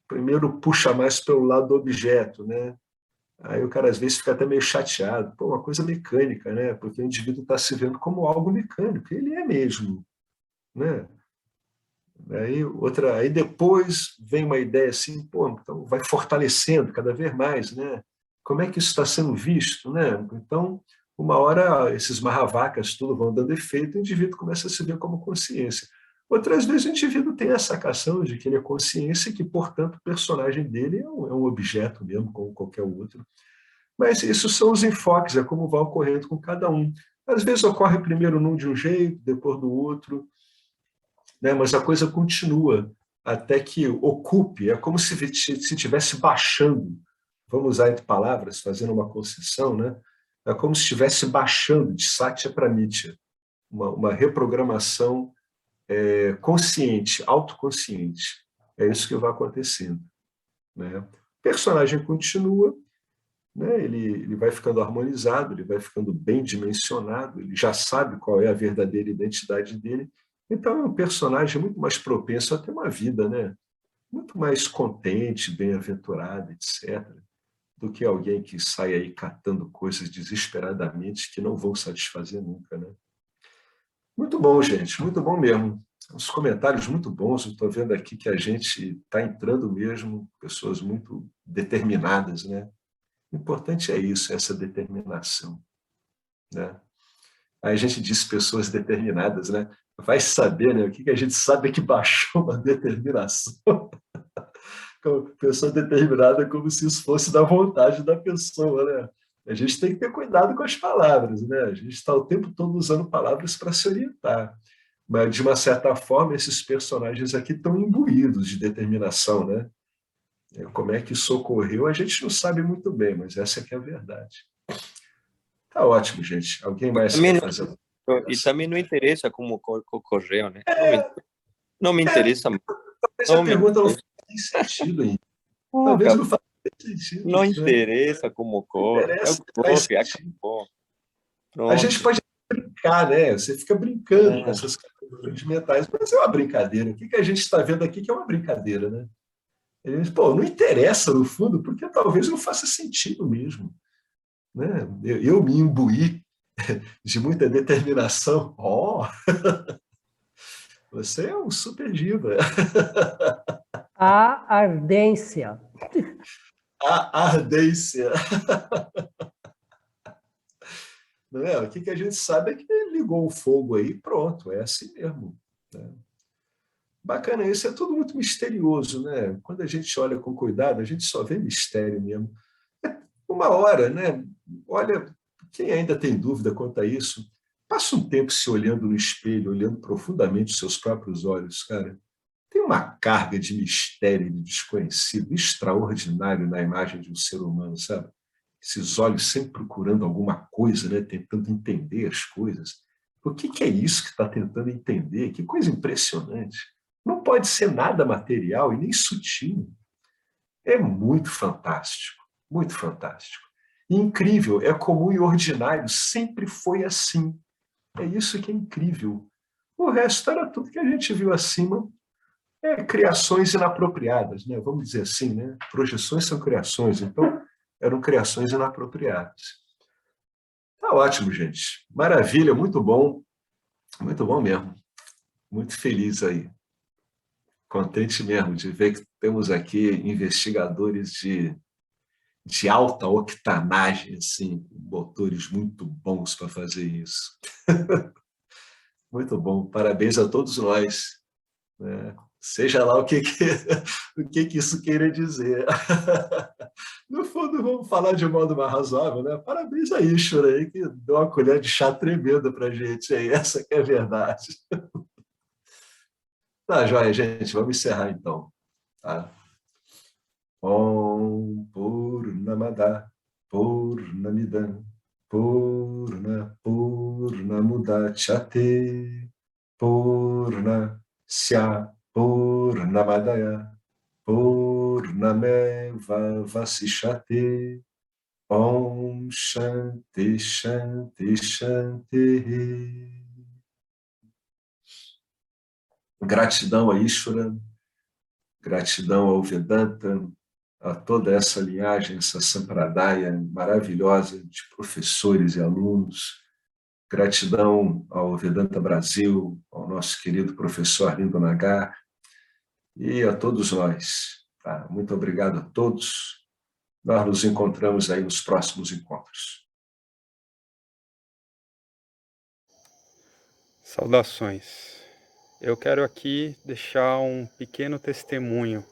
Primeiro puxa mais pelo lado do objeto, né? Aí o cara às vezes fica até meio chateado, pô, uma coisa mecânica, né? Porque o indivíduo está se vendo como algo mecânico, ele é mesmo, né? Aí depois vem uma ideia assim, pô, então vai fortalecendo cada vez mais, né? Como é que isso está sendo visto, né? Então, uma hora esses marravakas tudo vão dando efeito, o indivíduo começa a se ver como consciência. Outras vezes o indivíduo tem a sacação de que ele é consciência e que, portanto, o personagem dele é um objeto mesmo, como qualquer outro. Mas isso são os enfoques, é como vai ocorrendo com cada um. Às vezes ocorre primeiro num de um jeito, depois do outro, né? Mas a coisa continua até que ocupe, é como se estivesse baixando, vamos usar entre palavras, fazendo uma concessão, né? É como se estivesse baixando de Satya para Nitya, uma reprogramação consciente, autoconsciente. É isso que vai acontecendo, né? O personagem continua, né? Ele vai ficando harmonizado, ele vai ficando bem dimensionado, ele já sabe qual é a verdadeira identidade dele. Então é um personagem muito mais propenso a ter uma vida, né? Muito mais contente, bem-aventurada, etc., do que alguém que sai aí catando coisas desesperadamente que não vão satisfazer nunca, né? Muito bom, gente, muito bom mesmo. Os comentários muito bons, eu estou vendo aqui que a gente está entrando mesmo, pessoas muito determinadas, né? O importante é isso, essa determinação, né? Aí a gente diz pessoas determinadas, né? Vai saber, né? O que a gente sabe é que baixou uma determinação. Pessoa determinada como se isso fosse da vontade da pessoa, né? A gente tem que ter cuidado com as palavras, né? A gente está o tempo todo usando palavras para se orientar. Mas, de uma certa forma, esses personagens aqui estão imbuídos de determinação, né? Como é que isso ocorreu, a gente não sabe muito bem, mas essa aqui é a verdade. Tá ótimo, gente. Alguém mais Também quer não, fazer? e também não interessa como ocorreu, né? Não me interessa. Talvez a Não me pergunta não interessa. faça sentido ainda. Talvez Nunca. não faça sentido. Não Né? interessa como Não ocorre. É o interessa, que faz ocorre, sentido. acabou. A gente Pronto. pode brincar, né? Você fica brincando com essas categorias mentais, mas é uma brincadeira. O que a gente está vendo aqui que é uma brincadeira, né? A gente, pô, não interessa no fundo, porque talvez não faça sentido mesmo. Né? Eu me imbuí de muita determinação. Oh, você é um super diva. A ardência. A ardência. Não é? O que a gente sabe é que ele ligou o fogo aí, pronto, é assim mesmo. Né? Bacana, isso é tudo muito misterioso, né? Quando a gente olha com cuidado, a gente só vê mistério mesmo. Uma hora, né? Olha, quem ainda tem dúvida quanto a isso, passa um tempo se olhando no espelho, olhando profundamente os seus próprios olhos, cara. Tem uma carga de mistério e de desconhecido extraordinário na imagem de um ser humano, sabe? Esses olhos sempre procurando alguma coisa, né? Tentando entender as coisas. O que é isso que está tentando entender? Que coisa impressionante. Não pode ser nada material e nem sutil. É muito fantástico, muito fantástico. E incrível, é comum e ordinário, sempre foi assim. É isso que é incrível. O resto era tudo que a gente viu acima, criações inapropriadas, né? Vamos dizer assim, né? Projeções são criações, então eram criações inapropriadas. Tá ótimo, gente. Maravilha, muito bom mesmo. Muito feliz aí. Contente mesmo de ver que temos aqui investigadores de alta octanagem, assim, motores muito bons para fazer isso. Muito bom. Parabéns a todos nós. Né? Seja lá o que isso queira dizer. No fundo, vamos falar de modo mais razoável, né? Parabéns a Ishvara aí, que deu uma colher de chá tremenda para a gente aí. Essa que é a verdade. Tá, joia, gente. Vamos encerrar então. Tá? Om Purnamada Purnamidam Purna Purnamudachyate Purnasya Purnamadaya Purnameva Vasishate Om Shanti Shanti Shanti. Gratidão a Ishvara, gratidão ao Vedanta, a toda essa linhagem, essa sampradaya maravilhosa de professores e alunos. Gratidão ao Vedanta Brasil, ao nosso querido professor Arlindo Nagar e a todos nós. Tá? Muito obrigado a todos. Nós nos encontramos aí nos próximos encontros. Saudações. Eu quero aqui deixar um pequeno testemunho.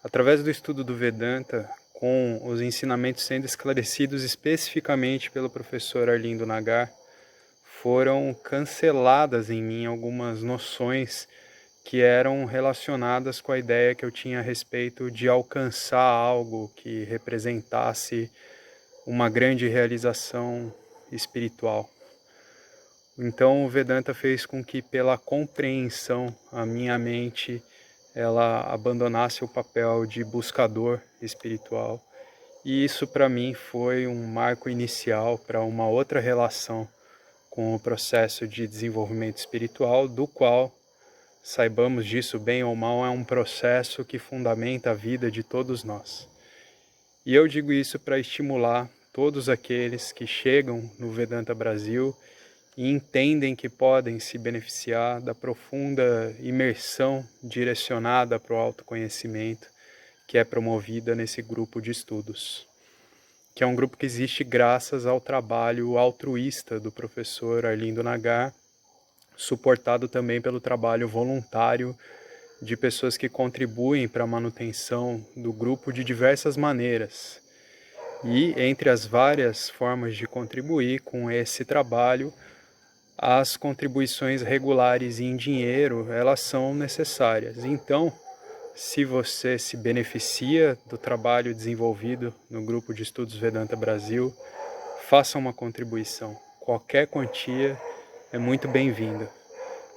Através do estudo do Vedanta, com os ensinamentos sendo esclarecidos especificamente pelo professor Arlindo Nagar, foram canceladas em mim algumas noções que eram relacionadas com a ideia que eu tinha a respeito de alcançar algo que representasse uma grande realização espiritual. Então o Vedanta fez com que, pela compreensão, a minha mente ela abandonasse o papel de buscador espiritual. E isso para mim foi um marco inicial para uma outra relação com o processo de desenvolvimento espiritual, do qual, saibamos disso bem ou mal, é um processo que fundamenta a vida de todos nós. E eu digo isso para estimular todos aqueles que chegam no Vedanta Brasil e entendem que podem se beneficiar da profunda imersão direcionada para o autoconhecimento que é promovida nesse grupo de estudos. que é um grupo que existe graças ao trabalho altruísta do professor Arlindo Nagar, suportado também pelo trabalho voluntário de pessoas que contribuem para a manutenção do grupo de diversas maneiras. E entre as várias formas de contribuir com esse trabalho, as contribuições regulares em dinheiro, elas são necessárias. Então, se você se beneficia do trabalho desenvolvido no Grupo de Estudos Vedanta Brasil, faça uma contribuição. Qualquer quantia é muito bem-vinda.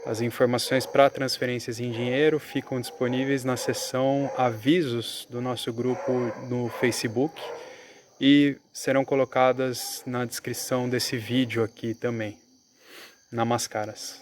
As informações para transferências em dinheiro ficam disponíveis na seção Avisos do nosso grupo no Facebook e serão colocadas na descrição desse vídeo aqui também. Namaskaras.